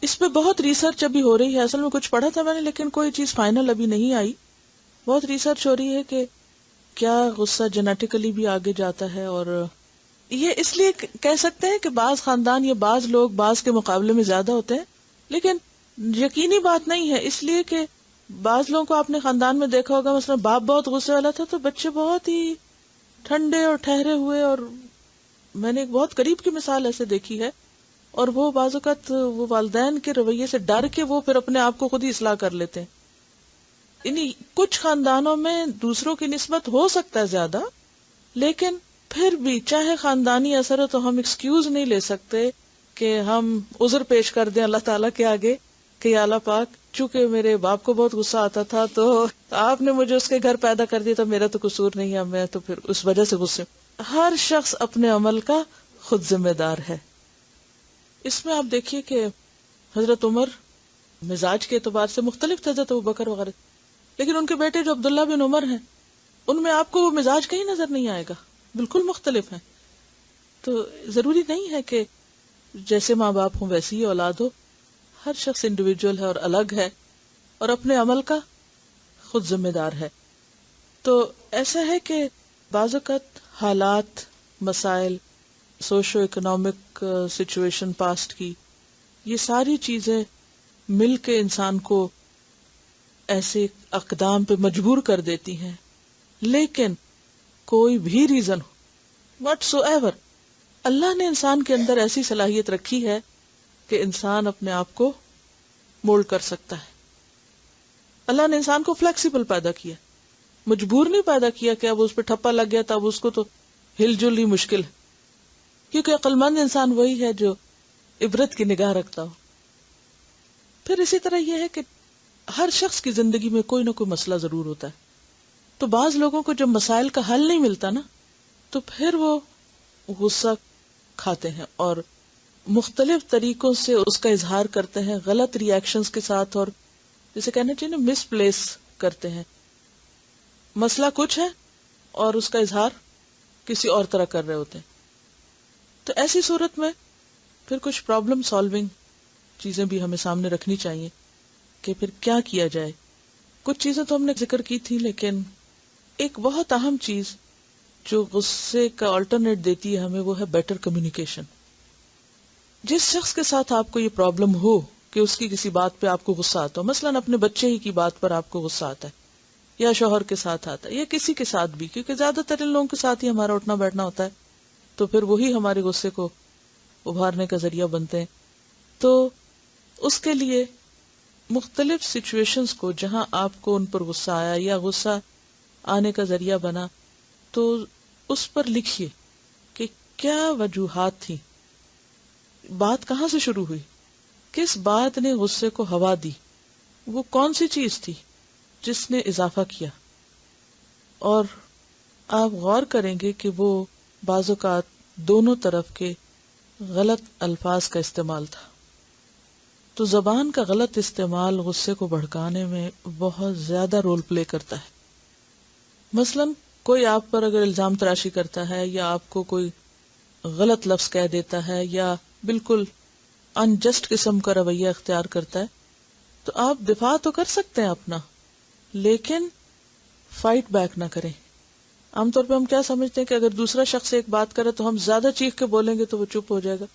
اس پہ بہت ریسرچ ابھی ہو رہی ہے. اصل میں کچھ پڑھا تھا میں نے, لیکن کوئی چیز فائنل ابھی نہیں آئی. بہت ریسرچ ہو رہی ہے کہ کیا غصہ جینیٹیکلی بھی آگے جاتا ہے, اور یہ اس لیے کہہ سکتے ہیں کہ بعض خاندان یا بعض لوگ بعض کے مقابلے میں زیادہ ہوتے ہیں, لیکن یقینی بات نہیں ہے. اس لیے کہ بعض لوگوں کو آپ نے خاندان میں دیکھا ہوگا, مثلا باپ بہت غصے والا تھا تو بچے بہت ہی ٹھنڈے اور ٹھہرے ہوئے. اور میں نے ایک بہت قریب کی مثال ایسے دیکھی ہے, اور وہ بعض اوقات وہ والدین کے رویے سے ڈر کے وہ پھر اپنے آپ کو خود ہی اصلاح کر لیتے ہیں. یعنی کچھ خاندانوں میں دوسروں کی نسبت ہو سکتا ہے زیادہ, لیکن پھر بھی چاہے خاندانی اثر ہو تو ہم ایکسکیوز نہیں لے سکتے کہ ہم عذر پیش کر دیں اللہ تعالیٰ کے آگے کہ یا اللہ پاک, چونکہ میرے باپ کو بہت غصہ آتا تھا تو آپ نے مجھے اس کے گھر پیدا کر دیا, تو میرا تو قصور نہیں ہے, میں تو پھر اس وجہ سے غصے. ہر شخص اپنے عمل کا خود ذمہ دار ہے. اس میں آپ دیکھیے کہ حضرت عمر مزاج کے اعتبار سے مختلف تھے حضرت ابوبکر وغیرہ, لیکن ان کے بیٹے جو عبداللہ بن عمر ہیں ان میں آپ کو وہ مزاج کہیں نظر نہیں آئے گا, بالکل مختلف ہیں. تو ضروری نہیں ہے کہ جیسے ماں باپ ہوں ویسی ہی اولاد ہو. ہر شخص انڈیویجول ہے اور الگ ہے, اور اپنے عمل کا خود ذمہ دار ہے. تو ایسا ہے کہ بعض اوقات حالات, مسائل, سوشو اکنامک سچویشن پاسٹ کی, یہ ساری چیزیں مل کے انسان کو ایسے اقدام پہ مجبور کر دیتی ہیں. لیکن کوئی بھی ریزن ہو واٹ سو ایور, اللہ نے انسان کے اندر ایسی صلاحیت رکھی ہے کہ انسان اپنے آپ کو مولڈ کر سکتا ہے. اللہ نے انسان کو فلیکسیبل پیدا کیا, مجبور نہیں پیدا کیا کہ اب اس پہ ٹھپا لگ گیا تب اس کو تو ہل جل ہی مشکل ہے، کیونکہ عقل مند انسان وہی ہے جو عبرت کی نگاہ رکھتا ہو۔ پھر اسی طرح یہ ہے کہ ہر شخص کی زندگی میں کوئی نہ کوئی مسئلہ ضرور ہوتا ہے، تو بعض لوگوں کو جب مسائل کا حل نہیں ملتا نا، تو پھر وہ غصہ کھاتے ہیں اور مختلف طریقوں سے اس کا اظہار کرتے ہیں، غلط ری ایکشنز کے ساتھ، اور جسے کہنا چاہیے نا مس پلیس کرتے ہیں۔ مسئلہ کچھ ہے اور اس کا اظہار کسی اور طرح کر رہے ہوتے ہیں۔ تو ایسی صورت میں پھر کچھ پرابلم سالونگ چیزیں بھی ہمیں سامنے رکھنی چاہیے کہ پھر کیا کیا جائے۔ کچھ چیزیں تو ہم نے ذکر کی تھی، لیکن ایک بہت اہم چیز جو غصے کا آلٹرنیٹ دیتی ہے ہمیں، وہ ہے بیٹر کمیونیکیشن۔ جس شخص کے ساتھ آپ کو یہ پرابلم ہو کہ اس کی کسی بات پہ آپ کو غصہ آتا ہو، مثلاً اپنے بچے ہی کی بات پر آپ کو غصہ آتا ہے، یا شوہر کے ساتھ آتا ہے، یا کسی کے ساتھ بھی، کیونکہ زیادہ تر ان لوگوں کے ساتھ ہی ہمارا اٹھنا بیٹھنا ہوتا ہے، تو پھر وہی ہمارے غصے کو ابھارنے کا ذریعہ بنتے ہیں۔ تو اس کے لیے مختلف سچویشنز کو جہاں آپ کو ان پر غصہ آیا یا غصہ آنے کا ذریعہ بنا، تو اس پر لکھیے کہ کیا وجوہات تھی، بات کہاں سے شروع ہوئی، کس بات نے غصے کو ہوا دی، وہ کون سی چیز تھی جس نے اضافہ کیا۔ اور آپ غور کریں گے کہ وہ بعض اوقات دونوں طرف کے غلط الفاظ کا استعمال تھا۔ تو زبان کا غلط استعمال غصے کو بھڑکانے میں بہت زیادہ رول پلے کرتا ہے۔ مثلاً کوئی آپ پر اگر الزام تراشی کرتا ہے، یا آپ کو کوئی غلط لفظ کہہ دیتا ہے، یا بالکل انجسٹ قسم کا رویہ اختیار کرتا ہے، تو آپ دفاع تو کر سکتے ہیں اپنا، لیکن فائٹ بیک نہ کریں۔ عام طور پہ ہم کیا سمجھتے ہیں کہ اگر دوسرا شخص ایک بات کرے تو ہم زیادہ چیخ کے بولیں گے تو وہ چپ ہو جائے گا،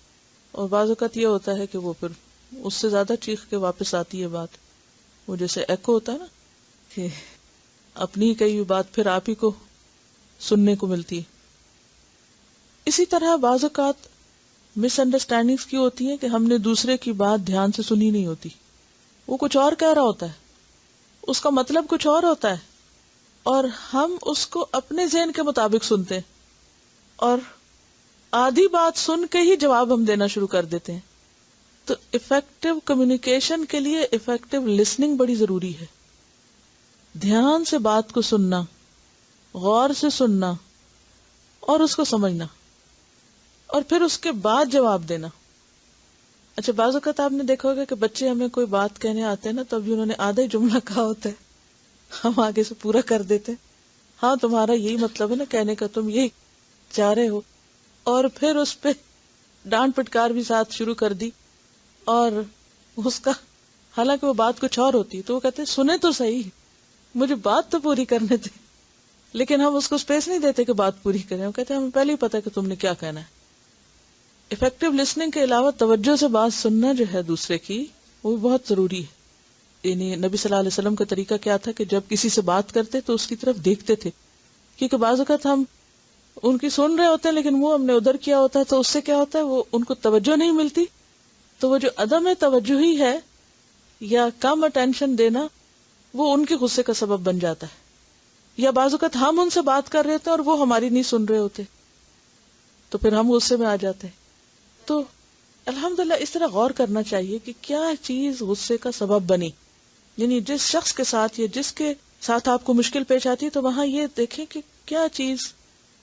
اور بعض اوقات یہ ہوتا ہے کہ وہ پھر اس سے زیادہ چیخ کے واپس آتی ہے بات، وہ جیسے ایکو ہوتا ہے نا، کہ اپنی کئی ہوئی بات پھر آپ ہی کو سننے کو ملتی ہے۔ اسی طرح بعض اوقات مس انڈرسٹینڈنگز کی ہوتی ہیں کہ ہم نے دوسرے کی بات دھیان سے سنی نہیں ہوتی، وہ کچھ اور کہہ رہا ہوتا ہے، اس کا مطلب کچھ اور ہوتا ہے، اور ہم اس کو اپنے ذہن کے مطابق سنتے ہیں، اور آدھی بات سن کے ہی جواب ہم دینا شروع کر دیتے ہیں۔ تو افیکٹو کمیونیکیشن کے لیے افیکٹو لسننگ بڑی ضروری ہے، دھیان سے بات کو سننا، غور سے سننا اور اس کو سمجھنا، اور پھر اس کے بعد جواب دینا۔ اچھا، بعض اوقات آپ نے دیکھا ہوگا کہ بچے ہمیں کوئی بات کہنے آتے ہیں نا، تو ابھی انہوں نے آدھا ہی جملہ کہا ہوتا ہے، ہم آگے سے پورا کر دیتے، ہاں تمہارا یہی مطلب ہے نا کہنے کا، تم یہی چاہ رہے ہو، اور پھر اس پہ ڈانٹ پٹکار بھی ساتھ شروع کر دی، اور اس کا حالانکہ وہ بات کچھ اور ہوتی، تو وہ کہتے سنے تو صحیح، مجھے بات تو پوری کرنے دے، لیکن ہم اس کو اسپیس نہیں دیتے کہ بات پوری کریں، ہم کہتے ہیں ہمیں پہلے ہی پتا کہ تم نے کیا کہنا ہے۔ افیکٹو لسننگ کے علاوہ توجہ سے بات سننا جو ہے دوسرے کی، وہ بھی بہت ضروری ہے۔ یعنی نبی صلی اللہ علیہ وسلم کا طریقہ کیا تھا کہ جب کسی سے بات کرتے تو اس کی طرف دیکھتے تھے، کیونکہ بعض اوقات ہم ان کی سن رہے ہوتے ہیں لیکن منہ ہم نے ادھر کیا ہوتا ہے، تو اس سے کیا ہوتا ہے، وہ ان کو توجہ نہیں ملتی، تو وہ جو عدم توجہی ہے یا کم اٹینشن دینا، وہ ان کے غصے کا سبب بن جاتا ہے۔ یا بعض اوقات ہم ان سے بات کر رہے ہوتے ہیں اور وہ ہماری نہیں سن رہے ہوتے، تو پھر ہم غصے میں آ جاتے ہیں۔ تو الحمدللہ اس طرح غور کرنا چاہیے کہ کیا چیز غصے کا سبب بنی، یعنی جس شخص کے ساتھ یا جس کے ساتھ آپ کو مشکل پیش آتی ہے، تو وہاں یہ دیکھیں کہ کیا چیز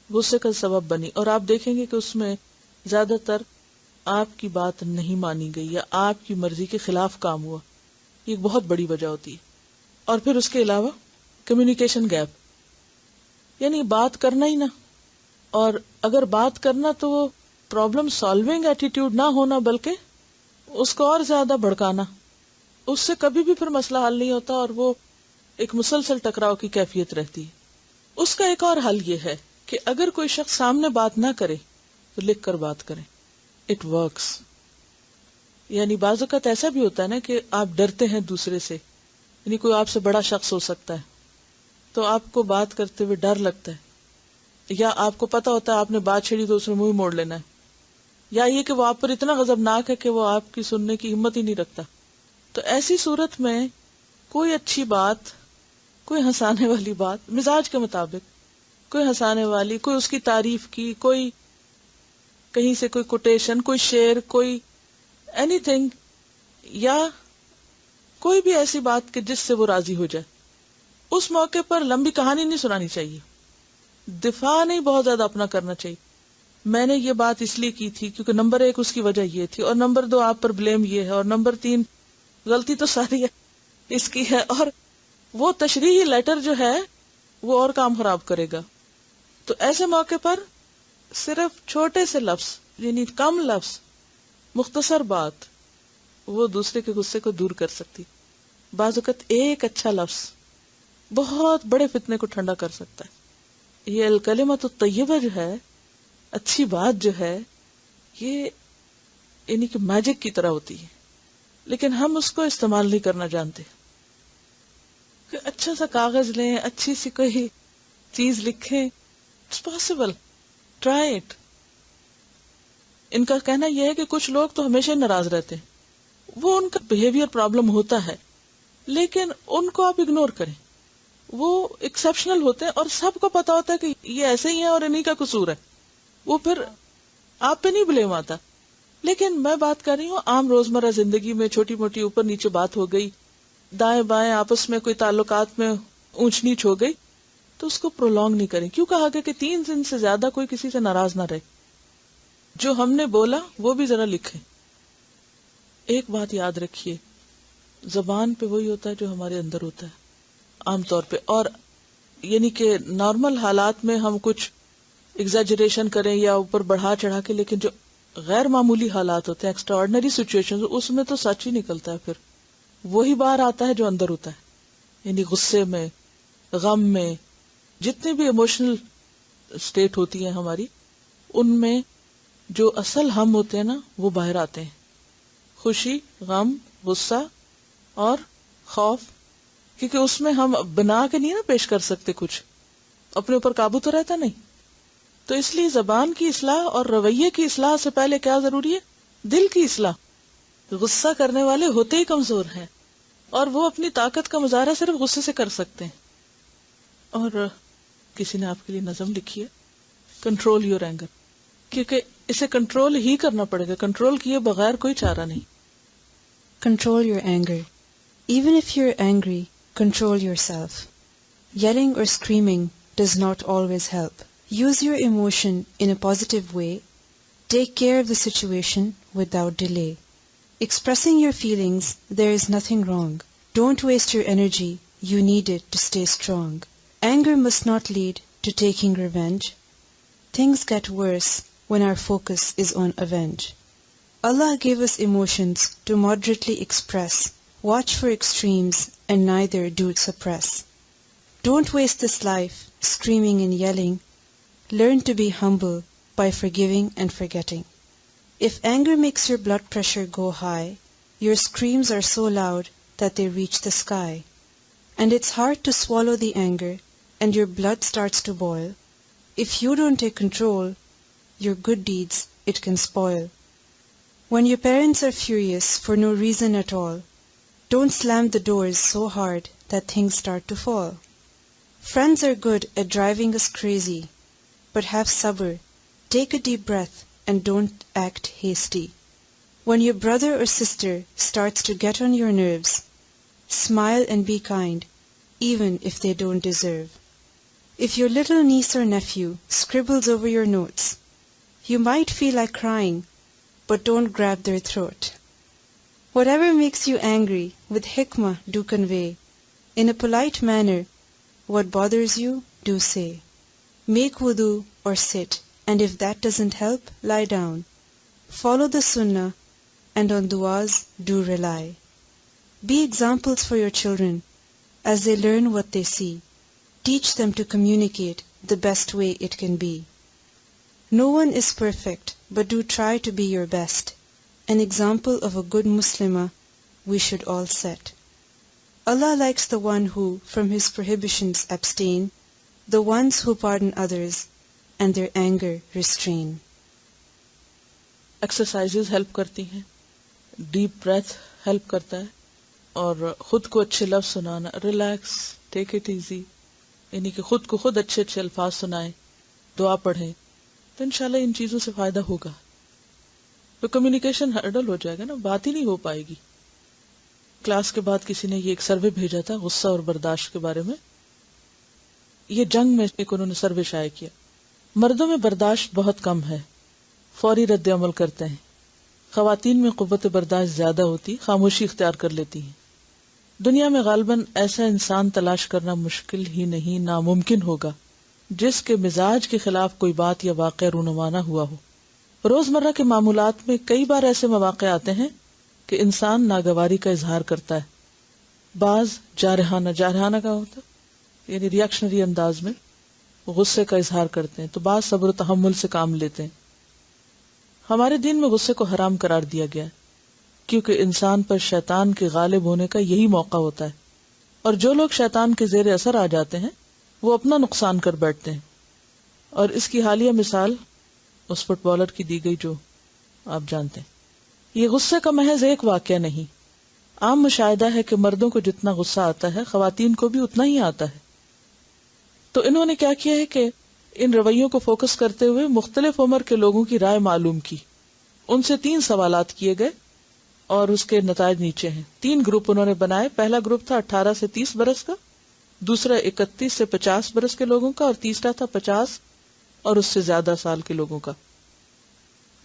غصے کا سبب بنی، اور آپ دیکھیں گے کہ اس میں زیادہ تر آپ کی بات نہیں مانی گئی یا آپ کی مرضی کے خلاف کام ہوا، یہ ایک بہت بڑی وجہ ہوتی ہے۔ اور پھر اس کے علاوہ کمیونیکیشن گیپ، یعنی بات کرنا ہی نہ، اور اگر بات کرنا تو وہ پرابلم سالونگ ایٹیٹیوڈ نہ ہونا، بلکہ اس کو اور زیادہ بھڑکانا، اس سے کبھی بھی پھر مسئلہ حل نہیں ہوتا، اور وہ ایک مسلسل ٹکراؤ کی کیفیت رہتی ہے۔ اس کا ایک اور حل یہ ہے کہ اگر کوئی شخص سامنے بات نہ کرے تو لکھ کر بات کریں، اٹ ورکس۔ یعنی بعض اوقات ایسا بھی ہوتا ہے نا کہ آپ ڈرتے ہیں دوسرے سے، یعنی کوئی آپ سے بڑا شخص ہو سکتا ہے، تو آپ کو بات کرتے ہوئے ڈر لگتا ہے، یا آپ کو پتا ہوتا ہے آپ نے بات چھیڑی تو اس میں منہ موڑ لینا ہے، یا یہ کہ وہ آپ پر اتنا غضبناک ہے کہ وہ آپ کی سننے کی ہمت ہی نہیں رکھتا۔ تو ایسی صورت میں کوئی اچھی بات، کوئی ہنسانے والی بات مزاج کے مطابق، کوئی ہنسانے والی، کوئی اس کی تعریف کی، کوئی کہیں سے کوئی کوٹیشن، کوئی شعر، کوئی اینی تھنگ، یا کوئی بھی ایسی بات کہ جس سے وہ راضی ہو جائے. اس موقع پر لمبی کہانی نہیں سنانی چاہیے، دفاع نہیں بہت زیادہ اپنا کرنا چاہیے. میں نے یہ بات اس لیے کی تھی کیونکہ نمبر 1 اس کی وجہ یہ تھی، اور نمبر 2 آپ پر بلیم یہ ہے، اور نمبر 3 غلطی تو ساری ہے اس کی ہے. اور وہ تشریحی لیٹر جو ہے وہ اور کام خراب کرے گا. تو ایسے موقع پر صرف چھوٹے سے لفظ، یعنی کم لفظ، مختصر بات، وہ دوسرے کے غصے کو دور کر سکتی. بعض اوقات ایک اچھا لفظ بہت بڑے فتنے کو ٹھنڈا کر سکتا ہے. یہ الکلمۃ الطیبہ جو ہے، اچھی بات جو ہے، یہ یعنی کہ میجک کی طرح ہوتی ہے، لیکن ہم اس کو استعمال نہیں کرنا جانتے. کہ اچھا سا کاغذ لیں، اچھی سی کوئی چیز لکھیں، اٹس پاسبل، ٹرائی اٹ. ان کا کہنا یہ ہے کہ کچھ لوگ تو ہمیشہ ناراض رہتے ہیں، وہ ان کا بیہیویئر پرابلم ہوتا ہے، لیکن ان کو آپ اگنور کریں. وہ ایکسیپشنل ہوتے ہیں اور سب کو پتا ہوتا ہے کہ یہ ایسے ہی ہیں اور انہی کا قصور ہے، وہ پھر آپ پہ نہیں بلیم آتا. لیکن میں بات کر رہی ہوں عام روزمرہ زندگی میں چھوٹی موٹی اوپر نیچے بات ہو گئی، دائیں بائیں آپس میں کوئی تعلقات میں اونچ نیچ ہو گئی، تو اس کو پرولونگ نہیں کریں. کیوں کہا گیا کہ 3 دن سے زیادہ کوئی کسی سے ناراض نہ رہے. جو ہم نے بولا وہ بھی ذرا لکھیں. ایک بات یاد رکھیے، زبان پہ وہی ہوتا ہے جو ہمارے اندر ہوتا ہے عام طور پہ. اور یعنی کہ نارمل حالات میں ہم کچھ ایگزیجریشن کریں یا اوپر بڑھا چڑھا کے، لیکن جو غیر معمولی حالات ہوتے ہیں، ایکسٹرا آرڈنری سچویشن، اس میں تو سچ ہی نکلتا ہے. پھر وہی باہر آتا ہے جو اندر ہوتا ہے. یعنی غصے میں، غم میں، جتنے بھی ایموشنل اسٹیٹ ہوتی ہیں ہماری، ان میں جو اصل ہم ہوتے ہیں نا وہ باہر آتے ہیں. خوشی، غم، غصہ اور خوف، کیونکہ اس میں ہم بنا کے نہیں نا پیش کر سکتے، کچھ اپنے اوپر قابو تو رہتا نہیں. تو اس لیے زبان کی اصلاح اور رویے کی اصلاح سے پہلے کیا ضروری ہے؟ دل کی اصلاح. غصہ کرنے والے ہوتے ہی کمزور ہیں، اور وہ اپنی طاقت کا مظاہرہ صرف غصے سے کر سکتے ہیں. اور کسی نے آپ کے لیے نظم لکھی ہے، کنٹرول یور اینگر، کیونکہ اسے کنٹرول ہی کرنا پڑے گا، کنٹرول کیے بغیر کوئی چارہ نہیں. Control your anger. Even if you're angry, control yourself. Yelling or screaming does not always help. Use your emotion in a positive way. Take care of the situation without delay. Expressing your feelings, there is nothing wrong. Don't waste your energy. You need it to stay strong. Anger must not lead to taking revenge. Things get worse when our focus is on avenge. Allah gave us emotions to moderately express. Watch for extremes and neither do suppress. Don't waste this life screaming and yelling. Learn to be humble by forgiving and forgetting. If anger makes your blood pressure go high, your screams are so loud that they reach the sky. And it's hard to swallow the anger and your blood starts to boil. If you don't take control, your good deeds it can spoil. When your parents are furious for no reason at all, don't slam the doors so hard that things start to fall. Friends are good at driving us crazy, but have sabr. Take a deep breath and don't act hasty. When your brother or sister starts to get on your nerves, smile and be kind, even if they don't deserve. If your little niece or nephew scribbles over your notes, you might feel like crying, but don't grab their throat. Whatever makes you angry, with hikmah do convey. In a polite manner, what bothers you, do say. Make wudu or sit, and if that doesn't help, lie down. Follow the sunnah, and on du'as do rely. Be examples for your children, as they learn what they see. Teach them to communicate the best way it can be. No one is perfect, but do try to be your best. An example of a good Muslimah we should all set. Allah likes the one who from his prohibitions abstain, the ones who pardon others and their anger restrain. Exercises help کرتی ہیں، deep breath help کرتا ہے، اور خود کو اچھے لفظ سنانا، ریلیکس، ٹیک اٹ ایزی، یعنی کہ خود کو خود اچھے اچھے الفاظ سنائیں، دعا پڑھیں، تو انشاءاللہ ان چیزوں سے فائدہ ہوگا. تو کمیونیکیشن ہرڈل ہو جائے گا نا، بات ہی نہیں ہو پائے گی. کلاس کے بعد کسی نے یہ ایک سروے بھیجا تھا غصہ اور برداشت کے بارے میں. یہ جنگ میں ایک انہوں نے سروے شائع کیا. مردوں میں برداشت بہت کم ہے، فوری رد عمل کرتے ہیں. خواتین میں قوت برداشت زیادہ ہوتی، خاموشی اختیار کر لیتی ہیں. دنیا میں غالباً ایسا انسان تلاش کرنا مشکل ہی نہیں ناممکن ہوگا جس کے مزاج کے خلاف کوئی بات یا واقعہ رونما نہ ہوا ہو. روزمرہ کے معمولات میں کئی بار ایسے مواقع آتے ہیں کہ انسان ناگواری کا اظہار کرتا ہے. بعض جارحانہ کا ہوتا ہے، یعنی ریاکشنری انداز میں غصے کا اظہار کرتے ہیں، تو بعض صبر و تحمل سے کام لیتے ہیں. ہمارے دین میں غصے کو حرام قرار دیا گیا ہے کیونکہ انسان پر شیطان کے غالب ہونے کا یہی موقع ہوتا ہے، اور جو لوگ شیطان کے زیر اثر آ جاتے ہیں وہ اپنا نقصان کر بیٹھتے ہیں. اور اس کی حالیہ مثال اس فٹ بالر کی دی گئی جو آپ جانتے ہیں. یہ غصے کا محض ایک واقعہ نہیں. عام مشاہدہ ہے کہ مردوں کو جتنا غصہ آتا ہے خواتین کو بھی اتنا ہی آتا ہے. تو انہوں نے کیا کیا ہے کہ ان رویوں کو فوکس کرتے ہوئے مختلف عمر کے لوگوں کی رائے معلوم کی. ان سے 3 سوالات کیے گئے اور اس کے نتائج نیچے ہیں. 3 گروپ انہوں نے بنائے. پہلا گروپ تھا 18 سے 30 برس کا، دوسرا 31 سے 50 برس کے لوگوں کا، اور تیسرا تھا 50 اور اس سے زیادہ سال کے لوگوں کا.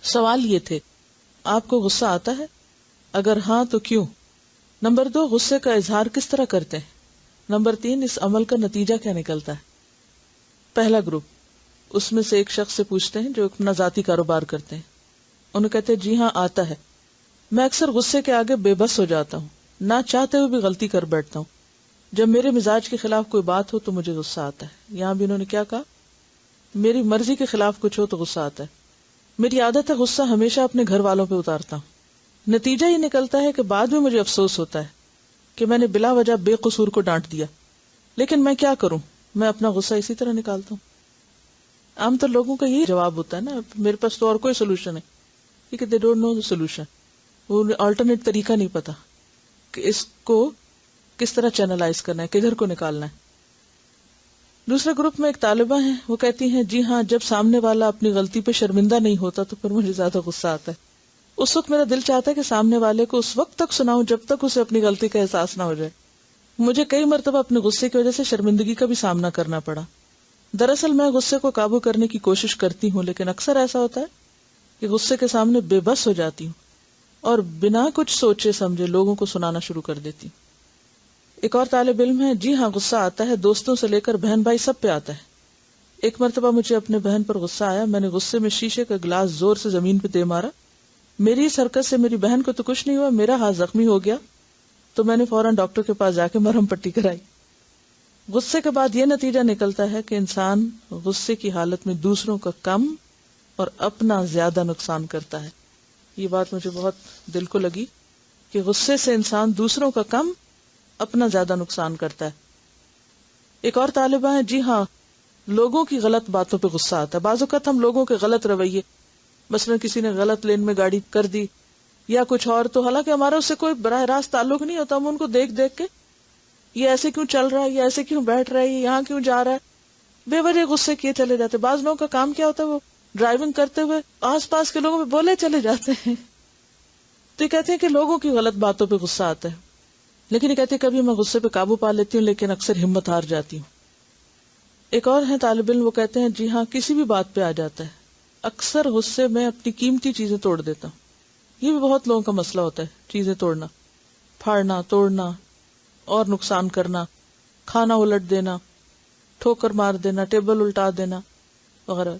سوال یہ تھے: آپ کو غصہ آتا ہے؟ اگر ہاں تو کیوں؟ نمبر 2، غصے کا اظہار کس طرح کرتے ہیں؟ نمبر 3، اس عمل کا نتیجہ کیا نکلتا ہے؟ پہلا گروپ، اس میں سے ایک شخص سے پوچھتے ہیں جو اپنا ذاتی کاروبار کرتے ہیں. انہوں کہتے ہیں جی ہاں آتا ہے. میں اکثر غصے کے آگے بے بس ہو جاتا ہوں، نہ چاہتے ہوئے بھی غلطی کر بیٹھتا ہوں. جب میرے مزاج کے خلاف کوئی بات ہو تو مجھے غصہ آتا ہے. یہاں بھی انہوں نے کیا کہا؟ میری مرضی کے خلاف کچھ ہو تو غصہ آتا ہے. میری عادت ہے غصہ ہمیشہ اپنے گھر والوں پہ اتارتا ہوں. نتیجہ یہ نکلتا ہے کہ بعد میں مجھے افسوس ہوتا ہے کہ میں نے بلا وجہ بے قصور کو ڈانٹ دیا. لیکن میں کیا کروں، میں اپنا غصہ اسی طرح نکالتا ہوں. عام طور لوگوں کا یہی جواب ہوتا ہے نا، میرے پاس تو اور کوئی سولوشن ہے، کیونکہ they don't know the solution. وہ آلٹرنیٹ طریقہ نہیں پتا کہ اس کو کس طرح چینلائز کرنا ہے، کدھر کو نکالنا ہے. دوسرے گروپ میں ایک طالبہ ہیں، وہ کہتی ہیں جی ہاں جب سامنے والا اپنی غلطی پہ شرمندہ نہیں ہوتا تو پھر مجھے زیادہ غصہ آتا ہے. اس وقت میرا دل چاہتا ہے کہ سامنے والے کو اس وقت تک سناؤں جب تک اسے اپنی غلطی کا احساس نہ ہو جائے. مجھے کئی مرتبہ اپنے غصے کی وجہ سے شرمندگی کا بھی سامنا کرنا پڑا. دراصل میں غصے کو قابو کرنے کی کوشش کرتی ہوں، لیکن اکثر ایسا ہوتا ہے کہ غصے کے سامنے بے بس ہو جاتی ہوں اور بنا کچھ سوچے سمجھے لوگوں کو سنانا شروع کر دیتی ہوں. ایک اور طالب علم ہے، جی ہاں غصہ آتا ہے، دوستوں سے لے کر بہن بھائی سب پہ آتا ہے. ایک مرتبہ مجھے اپنے بہن پر غصہ آیا. میں نے غصے میں شیشے کا گلاس زور سے زمین پہ دے مارا. میری اس حرکت سے میری بہن کو تو کچھ نہیں ہوا، میرا ہاتھ زخمی ہو گیا. تو میں نے فوراً ڈاکٹر کے پاس جا کے مرہم پٹی کرائی. غصے کے بعد یہ نتیجہ نکلتا ہے کہ انسان غصے کی حالت میں دوسروں کا کم اور اپنا زیادہ نقصان کرتا ہے. یہ بات مجھے بہت دل کو لگی کہ غصے سے انسان دوسروں کا کم اپنا زیادہ نقصان کرتا ہے. ایک اور طالبہ ہے، جی ہاں لوگوں کی غلط باتوں پہ غصہ آتا ہے. بعض اوقات ہم لوگوں کے غلط رویے، مثلا کسی نے غلط لین میں گاڑی کر دی یا کچھ اور، تو حالانکہ ہمارا اس سے کوئی براہ راست تعلق نہیں ہوتا، ہم ان کو دیکھ دیکھ کے یہ ایسے کیوں چل رہا ہے، یہ ایسے کیوں بیٹھ رہا ہے، یہ یہاں کیوں جا رہا ہے، بے وجہ غصے کیے چلے جاتے. بعض لوگوں کا کام کیا ہوتا ہے، وہ ڈرائیونگ کرتے ہوئے آس پاس کے لوگوں پہ بولے چلے جاتے ہیں. تو یہ کہتے ہیں کہ لوگوں کی غلط باتوں پہ غصہ آتا ہے. لیکن یہ کہتے ہیں کبھی میں غصے پہ قابو پا لیتی ہوں لیکن اکثر ہمت ہار جاتی ہوں. ایک اور ہیں طالب علم، وہ کہتے ہیں جی ہاں کسی بھی بات پہ آ جاتا ہے، اکثر غصے میں اپنی قیمتی چیزیں توڑ دیتا ہوں. یہ بھی بہت لوگوں کا مسئلہ ہوتا ہے، چیزیں توڑنا، پھاڑنا، توڑنا اور نقصان کرنا، کھانا الٹ دینا، ٹھوکر مار دینا، ٹیبل الٹا دینا وغیرہ.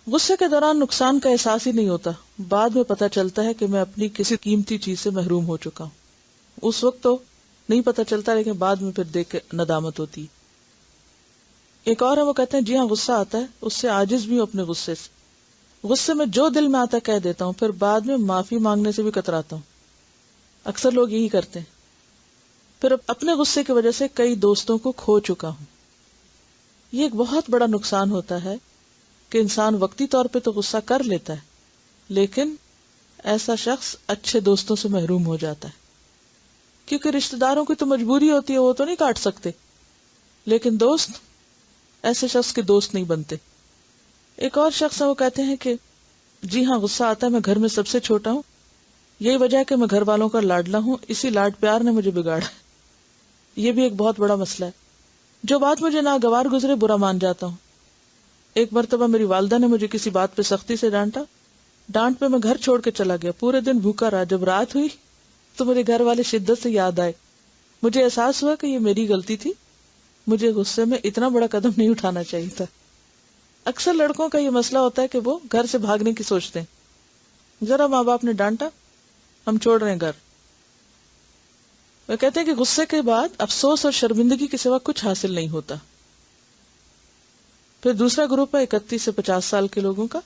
غصے کے دوران نقصان کا احساس ہی نہیں ہوتا، بعد میں پتہ چلتا ہے کہ میں اپنی کسی قیمتی چیز سے محروم ہو چکا ہوں. اس وقت تو نہیں پتہ چلتا لیکن بعد میں پھر دیکھ کے ندامت ہوتی. ایک اور ہے، وہ کہتے ہیں جی ہاں غصہ آتا ہے، اس سے عاجز بھی ہوں اپنے غصے سے. غصے میں جو دل میں آتا ہے کہہ دیتا ہوں، پھر بعد میں معافی مانگنے سے بھی کتراتا ہوں. اکثر لوگ یہی کرتے ہیں. پھر اپنے غصے کی وجہ سے کئی دوستوں کو کھو چکا ہوں. یہ ایک بہت بڑا نقصان ہوتا ہے کہ انسان وقتی طور پہ تو غصہ کر لیتا ہے لیکن ایسا شخص اچھے دوستوں سے محروم ہو جاتا ہے. کیونکہ رشتہ داروں کی تو مجبوری ہوتی ہے، وہ تو نہیں کاٹ سکتے، لیکن دوست ایسے شخص کے دوست نہیں بنتے. ایک اور شخص ہے، وہ کہتے ہیں کہ جی ہاں غصہ آتا ہے، میں گھر میں سب سے چھوٹا ہوں، یہی وجہ ہے کہ میں گھر والوں کا لاڈلا ہوں، اسی لاڈ پیار نے مجھے بگاڑا. یہ بھی ایک بہت بڑا مسئلہ ہے. جو بات مجھے ناگوار گزرے برا مان جاتا ہوں. ایک مرتبہ میری والدہ نے مجھے کسی بات پہ سختی سے ڈانٹا. ڈانٹ پہ میں گھر چھوڑ کے چلا گیا، پورے دن بھوکا رہا. جب رات ہوئی تو میرے گھر والے شدت سے یاد آئے. مجھے احساس ہوا کہ یہ میری غلطی تھی، مجھے غصے میں اتنا بڑا قدم نہیں اٹھانا چاہیے تھا. اکثر لڑکوں کا یہ مسئلہ ہوتا ہے کہ وہ گھر سے بھاگنے کی سوچتے ہیں. ذرا ماں باپ نے ڈانٹا، ہم چھوڑ رہے ہیں گھر. وہ کہتے ہیں کہ غصے کے بعد افسوس اور شرمندگی کے سوا کچھ حاصل نہیں ہوتا. پھر دوسرا گروپ ہے 31 سے 50 سال کے لوگوں کا.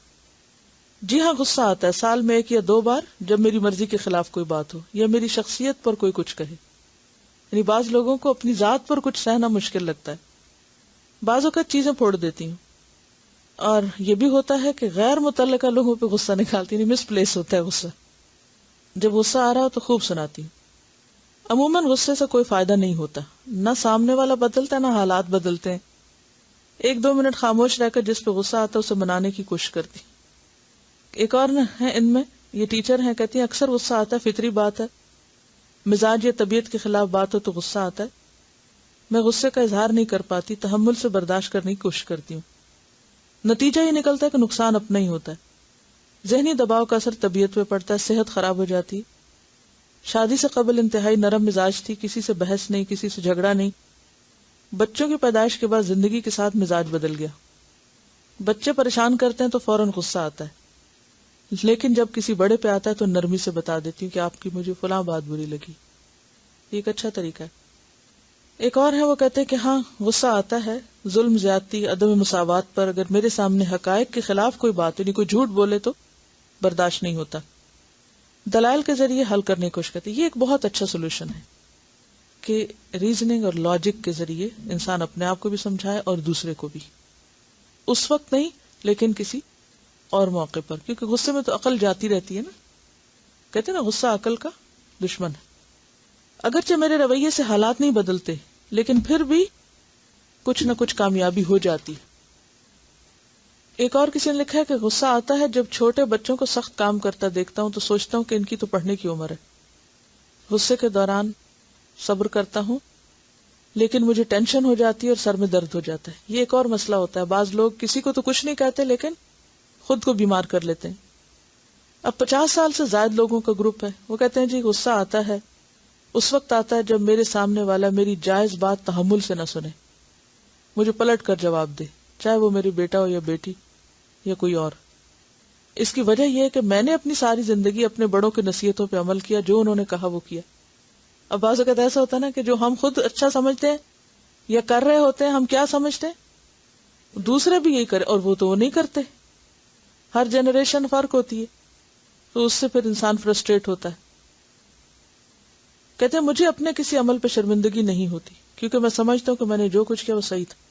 جی ہاں غصہ آتا ہے سال میں 1 یا 2 بار، جب میری مرضی کے خلاف کوئی بات ہو یا میری شخصیت پر کوئی کچھ کہے. یعنی بعض لوگوں کو اپنی ذات پر کچھ سہنا مشکل لگتا ہے. بعض اوقات چیزیں پھوڑ دیتی ہوں. اور یہ بھی ہوتا ہے کہ غیر متعلقہ لوگوں پہ غصہ نکالتی، نہیں مس پلیس ہوتا ہے غصہ. جب غصہ آ رہا ہو تو خوب سناتی ہوں. عموماً غصے سے کوئی فائدہ نہیں ہوتا، نہ سامنے والا بدلتا ہے نہ حالات بدلتے ہیں. 1-2 منٹ خاموش رہ کر جس پہ غصہ آتا ہے اسے منانے کی کوشش کرتی. ایک اور ہے ان میں، یہ ٹیچر ہیں، کہتی ہیں اکثر غصہ آتا ہے، فطری بات ہے. مزاج یا طبیعت کے خلاف بات ہو تو غصہ آتا ہے. میں غصے کا اظہار نہیں کر پاتی، تحمل سے برداشت کرنے کی کوشش کرتی ہوں. نتیجہ یہ نکلتا ہے کہ نقصان اپنا ہی ہوتا ہے. ذہنی دباؤ کا اثر طبیعت پہ پڑتا ہے، صحت خراب ہو جاتی. شادی سے قبل انتہائی نرم مزاج تھی، کسی سے بحث نہیں، کسی سے جھگڑا نہیں. بچوں کی پیدائش کے بعد زندگی کے ساتھ مزاج بدل گیا. بچے پریشان کرتے ہیں تو فوراً غصہ آتا ہے، لیکن جب کسی بڑے پہ آتا ہے تو نرمی سے بتا دیتی ہوں کہ آپ کی مجھے فلاں بات بری لگی. یہ ایک اچھا طریقہ ہے. ایک اور ہے، وہ کہتے ہیں کہ ہاں غصہ آتا ہے ظلم، زیادتی، عدم مساوات پر. اگر میرے سامنے حقائق کے خلاف کوئی بات، یعنی کوئی جھوٹ بولے تو برداشت نہیں ہوتا. دلائل کے ذریعے حل کرنے کی کوشش کرتی. یہ ایک بہت اچھا سولوشن ہے کہ ریزننگ اور لاجک کے ذریعے انسان اپنے آپ کو بھی سمجھائے اور دوسرے کو بھی. اس وقت نہیں لیکن کسی اور موقع پر، کیونکہ غصے میں تو عقل جاتی رہتی ہے نا. کہتے ہیں نا غصہ عقل کا دشمن ہے. اگرچہ میرے رویے سے حالات نہیں بدلتے لیکن پھر بھی کچھ نہ کچھ کامیابی ہو جاتی. ایک اور کسی نے لکھا ہے کہ غصہ آتا ہے جب چھوٹے بچوں کو سخت کام کرتا دیکھتا ہوں تو سوچتا ہوں کہ ان کی تو پڑھنے کی عمر ہے. غصے کے دوران صبر کرتا ہوں لیکن مجھے ٹینشن ہو جاتی ہے اور سر میں درد ہو جاتا ہے. یہ ایک اور مسئلہ ہوتا ہے. بعض لوگ کسی کو تو کچھ نہیں کہتے لیکن خود کو بیمار کر لیتے ہیں. اب 50 سال سے زائد لوگوں کا گروپ ہے. وہ کہتے ہیں جی غصہ آتا ہے اس وقت آتا ہے جب میرے سامنے والا میری جائز بات تحمل سے نہ سنے، مجھے پلٹ کر جواب دے، چاہے وہ میری بیٹا ہو یا بیٹی یا کوئی اور. اس کی وجہ یہ ہے کہ میں نے اپنی ساری زندگی اپنے بڑوں کی نصیحتوں پہ عمل کیا، جو انہوں نے کہا وہ کیا. اب بعض اوقات ایسا ہوتا ہے نا کہ جو ہم خود اچھا سمجھتے ہیں یا کر رہے ہوتے ہیں، ہم کیا سمجھتے ہیں دوسرے بھی یہی کرے، اور وہ تو وہ نہیں کرتے. ہر جنریشن فرق ہوتی ہے، تو اس سے پھر انسان فرسٹریٹ ہوتا ہے. کہتے ہیں مجھے اپنے کسی عمل پہ شرمندگی نہیں ہوتی کیونکہ میں سمجھتا ہوں کہ میں نے جو کچھ کیا وہ صحیح تھا.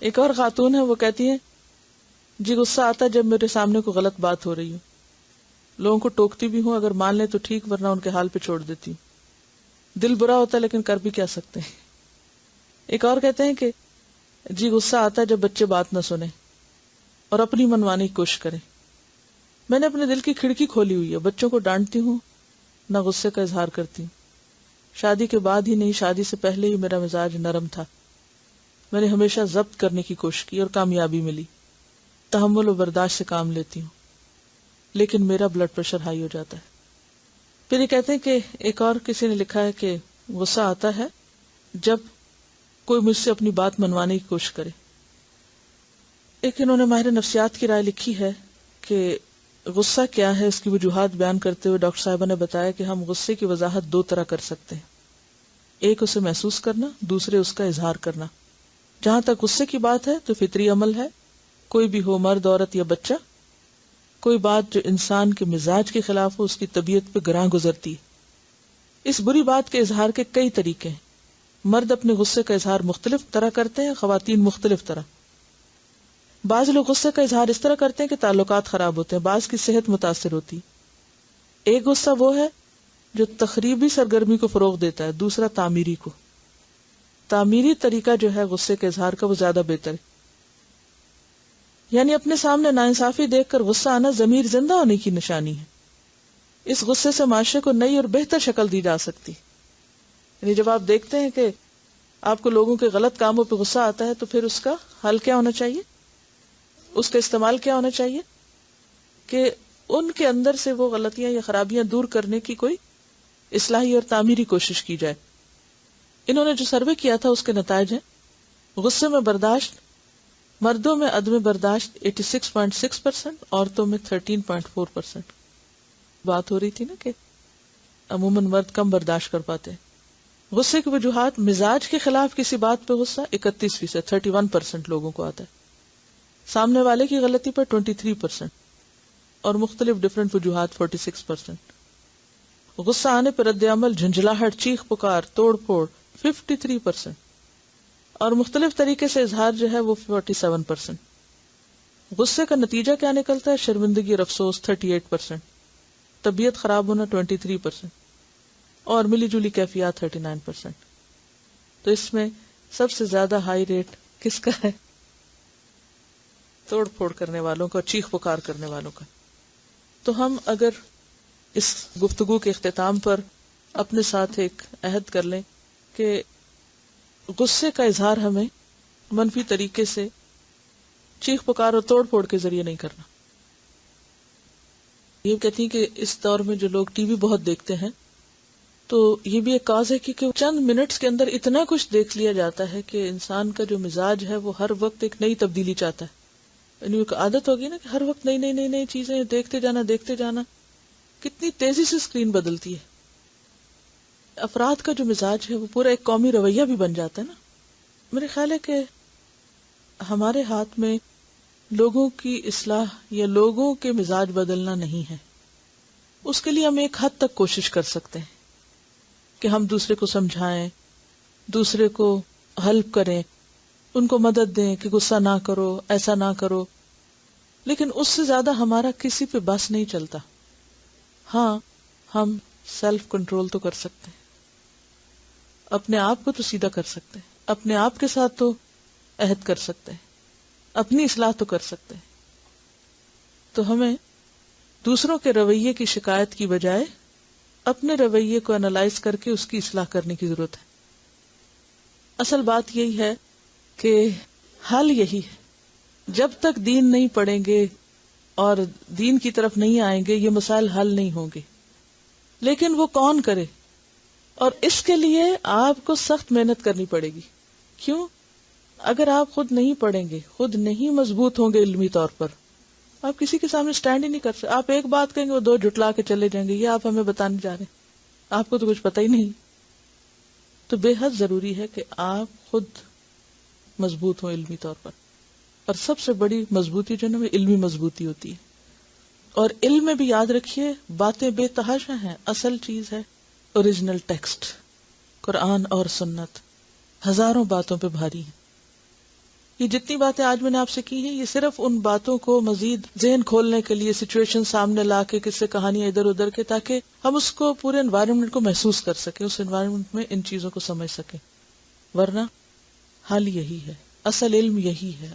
ایک اور خاتون ہے، وہ کہتی ہے جی غصہ آتا ہے جب میرے سامنے کوئی غلط بات ہو رہی ہو. لوگوں کو ٹوکتی بھی ہوں، اگر مان لیں تو ٹھیک ورنہ ان کے حال پہ چھوڑ دیتی ہوں. دل برا ہوتا ہے لیکن کر بھی کیا سکتے ہیں. ایک اور کہتے ہیں کہ جی غصہ آتا ہے جب بچے بات نہ سنیں اور اپنی منوانے کی کوشش کریں. میں نے اپنے دل کی کھڑکی کھولی ہوئی ہے، بچوں کو ڈانٹتی ہوں نہ غصے کا اظہار کرتی ہوں. شادی کے بعد ہی نہیں، شادی سے پہلے ہی میرا مزاج نرم تھا. میں نے ہمیشہ ضبط کرنے کی کوشش کی اور کامیابی ملی. تحمل و برداشت سے کام لیتی ہوں لیکن میرا بلڈ پریشر ہائی ہو جاتا ہے. پھر یہ کہتے ہیں کہ ایک اور کسی نے لکھا ہے کہ غصہ آتا ہے جب کوئی مجھ سے اپنی بات منوانے کی کوشش کرے. ایک انہوں نے ماہر نفسیات کی رائے لکھی ہے کہ غصہ کیا ہے، اس کی وجوہات بیان کرتے ہوئے ڈاکٹر صاحبہ نے بتایا کہ ہم غصے کی وضاحت 2 طرح کر سکتے ہیں. ایک اسے محسوس کرنا، دوسرے اس کا اظہار کرنا. جہاں تک غصے کی بات ہے تو فطری عمل ہے، کوئی بھی ہو، مرد، عورت یا بچہ. کوئی بات جو انسان کے مزاج کے خلاف ہو اس کی طبیعت پہ گراں گزرتی ہے. اس بری بات کے اظہار کے کئی طریقے ہیں. مرد اپنے غصے کا اظہار مختلف طرح کرتے ہیں، خواتین مختلف طرح. بعض لوگ غصے کا اظہار اس طرح کرتے ہیں کہ تعلقات خراب ہوتے ہیں، بعض کی صحت متاثر ہوتی. ایک غصہ وہ ہے جو تخریبی سرگرمی کو فروغ دیتا ہے، دوسرا تعمیری کو. تعمیری طریقہ جو ہے غصے کے اظہار کا وہ زیادہ بہتر ہے. یعنی اپنے سامنے ناانصافی دیکھ کر غصہ آنا ضمیر زندہ ہونے کی نشانی ہے. اس غصے سے معاشرے کو نئی اور بہتر شکل دی جا سکتی. یعنی جب آپ دیکھتے ہیں کہ آپ کو لوگوں کے غلط کاموں پہ غصہ آتا ہے تو پھر اس کا حل کیا ہونا چاہیے, اس کا استعمال کیا ہونا چاہیے کہ ان کے اندر سے وہ غلطیاں یا خرابیاں دور کرنے کی کوئی اصلاحی اور تعمیری کوشش کی جائے. انہوں نے جو سروے کیا تھا اس کے نتائج ہیں. غصے میں برداشت, مردوں میں عدم برداشت 86.6%, عورتوں میں 13.4%. بات ہو رہی تھی نا کہ عموماً مرد کم برداشت کر پاتے ہیں. غصے کی وجوہات: مزاج کے خلاف کسی بات پہ غصہ 31%, 31% لوگوں کو آتا ہے. سامنے والے کی غلطی پر 23% اور مختلف ڈفرینٹ وجوہات 46%. غصہ آنے پر رد عمل جھنجھلاہٹ, چیخ پکار, توڑ پھوڑ 53% اور مختلف طریقے سے اظہار جو ہے وہ 47%. غصے کا نتیجہ کیا نکلتا ہے؟ شرمندگی اور افسوس 38%, طبیعت خراب ہونا 23% اور ملی جلی کیفیات 39%. تو اس میں سب سے زیادہ ہائی ریٹ کس کا ہے؟ توڑ پھوڑ کرنے والوں کا, چیخ پکار کرنے والوں کا. تو ہم اگر اس گفتگو کے اختتام پر اپنے ساتھ ایک عہد کر لیں کہ غصے کا اظہار ہمیں منفی طریقے سے چیخ پکار اور توڑ پھوڑ کے ذریعے نہیں کرنا. یہ کہتی ہیں کہ اس دور میں جو لوگ ٹی وی بہت دیکھتے ہیں تو یہ بھی ایک کاز ہے کہ چند منٹس کے اندر اتنا کچھ دیکھ لیا جاتا ہے کہ انسان کا جو مزاج ہے وہ ہر وقت ایک نئی تبدیلی چاہتا ہے. یعنی ایک عادت ہوگی نا کہ ہر وقت نئی نئی نئی نئی چیزیں دیکھتے جانا. کتنی تیزی سے اسکرین بدلتی ہے. افراد کا جو مزاج ہے وہ پورا ایک قومی رویہ بھی بن جاتا ہے نا. میرے خیال ہے کہ ہمارے ہاتھ میں لوگوں کی اصلاح یا لوگوں کے مزاج بدلنا نہیں ہے. اس کے لیے ہم ایک حد تک کوشش کر سکتے ہیں کہ ہم دوسرے کو سمجھائیں, دوسرے کو ہیلپ کریں, ان کو مدد دیں کہ غصہ نہ کرو, ایسا نہ کرو. لیکن اس سے زیادہ ہمارا کسی پہ بس نہیں چلتا. ہاں, ہم سیلف کنٹرول تو کر سکتے ہیں, اپنے آپ کو تو سیدھا کر سکتے ہیں, اپنے آپ کے ساتھ تو عہد کر سکتے ہیں, اپنی اصلاح تو کر سکتے ہیں. تو ہمیں دوسروں کے رویے کی شکایت کی بجائے اپنے رویے کو انالائز کر کے اس کی اصلاح کرنے کی ضرورت ہے. اصل بات یہی ہے کہ حل یہی ہے. جب تک دین نہیں پڑھیں گے اور دین کی طرف نہیں آئیں گے یہ مسائل حل نہیں ہوں گے. لیکن وہ کون کرے؟ اور اس کے لیے آپ کو سخت محنت کرنی پڑے گی. کیوں؟ اگر آپ خود نہیں پڑھیں گے, خود نہیں مضبوط ہوں گے علمی طور پر, آپ کسی کے سامنے سٹینڈ ہی نہیں کر سکتے. آپ ایک بات کہیں گے وہ دو جھٹلا کے چلے جائیں گے, یہ آپ ہمیں بتانے جا رہے ہیں, آپ کو تو کچھ پتہ ہی نہیں. تو بے حد ضروری ہے کہ آپ خود مضبوط ہوں علمی طور پر. اور سب سے بڑی مضبوطی جو ہے نا وہ علمی مضبوطی ہوتی ہے. اور علم میں بھی یاد رکھیے باتیں بے تحاشا ہیں, اصل چیز ہے اوریجنل ٹیکسٹ قرآن اور سنت. ہزاروں باتوں پہ بھاری ہیں. یہ جتنی باتیں آج میں نے آپ سے کی ہیں یہ صرف ان باتوں کو مزید ذہن کھولنے کے لیے, سچویشن سامنے لا کے, قصے کہانیاں ادھر ادھر کے, تاکہ ہم اس کو پورے انوائرمنٹ کو محسوس کر سکیں, اس انوائرمنٹ میں ان چیزوں کو سمجھ سکیں. ورنہ حل یہی ہے, اصل علم یہی ہے,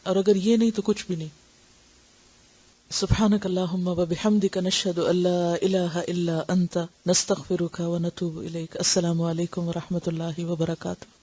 اور اگر یہ نہیں تو کچھ بھی نہیں. سبحانک اللہم و بحمدک نشہد ان لا الہ الا انت نستغفرک و نتوب الیک. السلام علیکم و رحمۃ اللہ وبرکاتہ.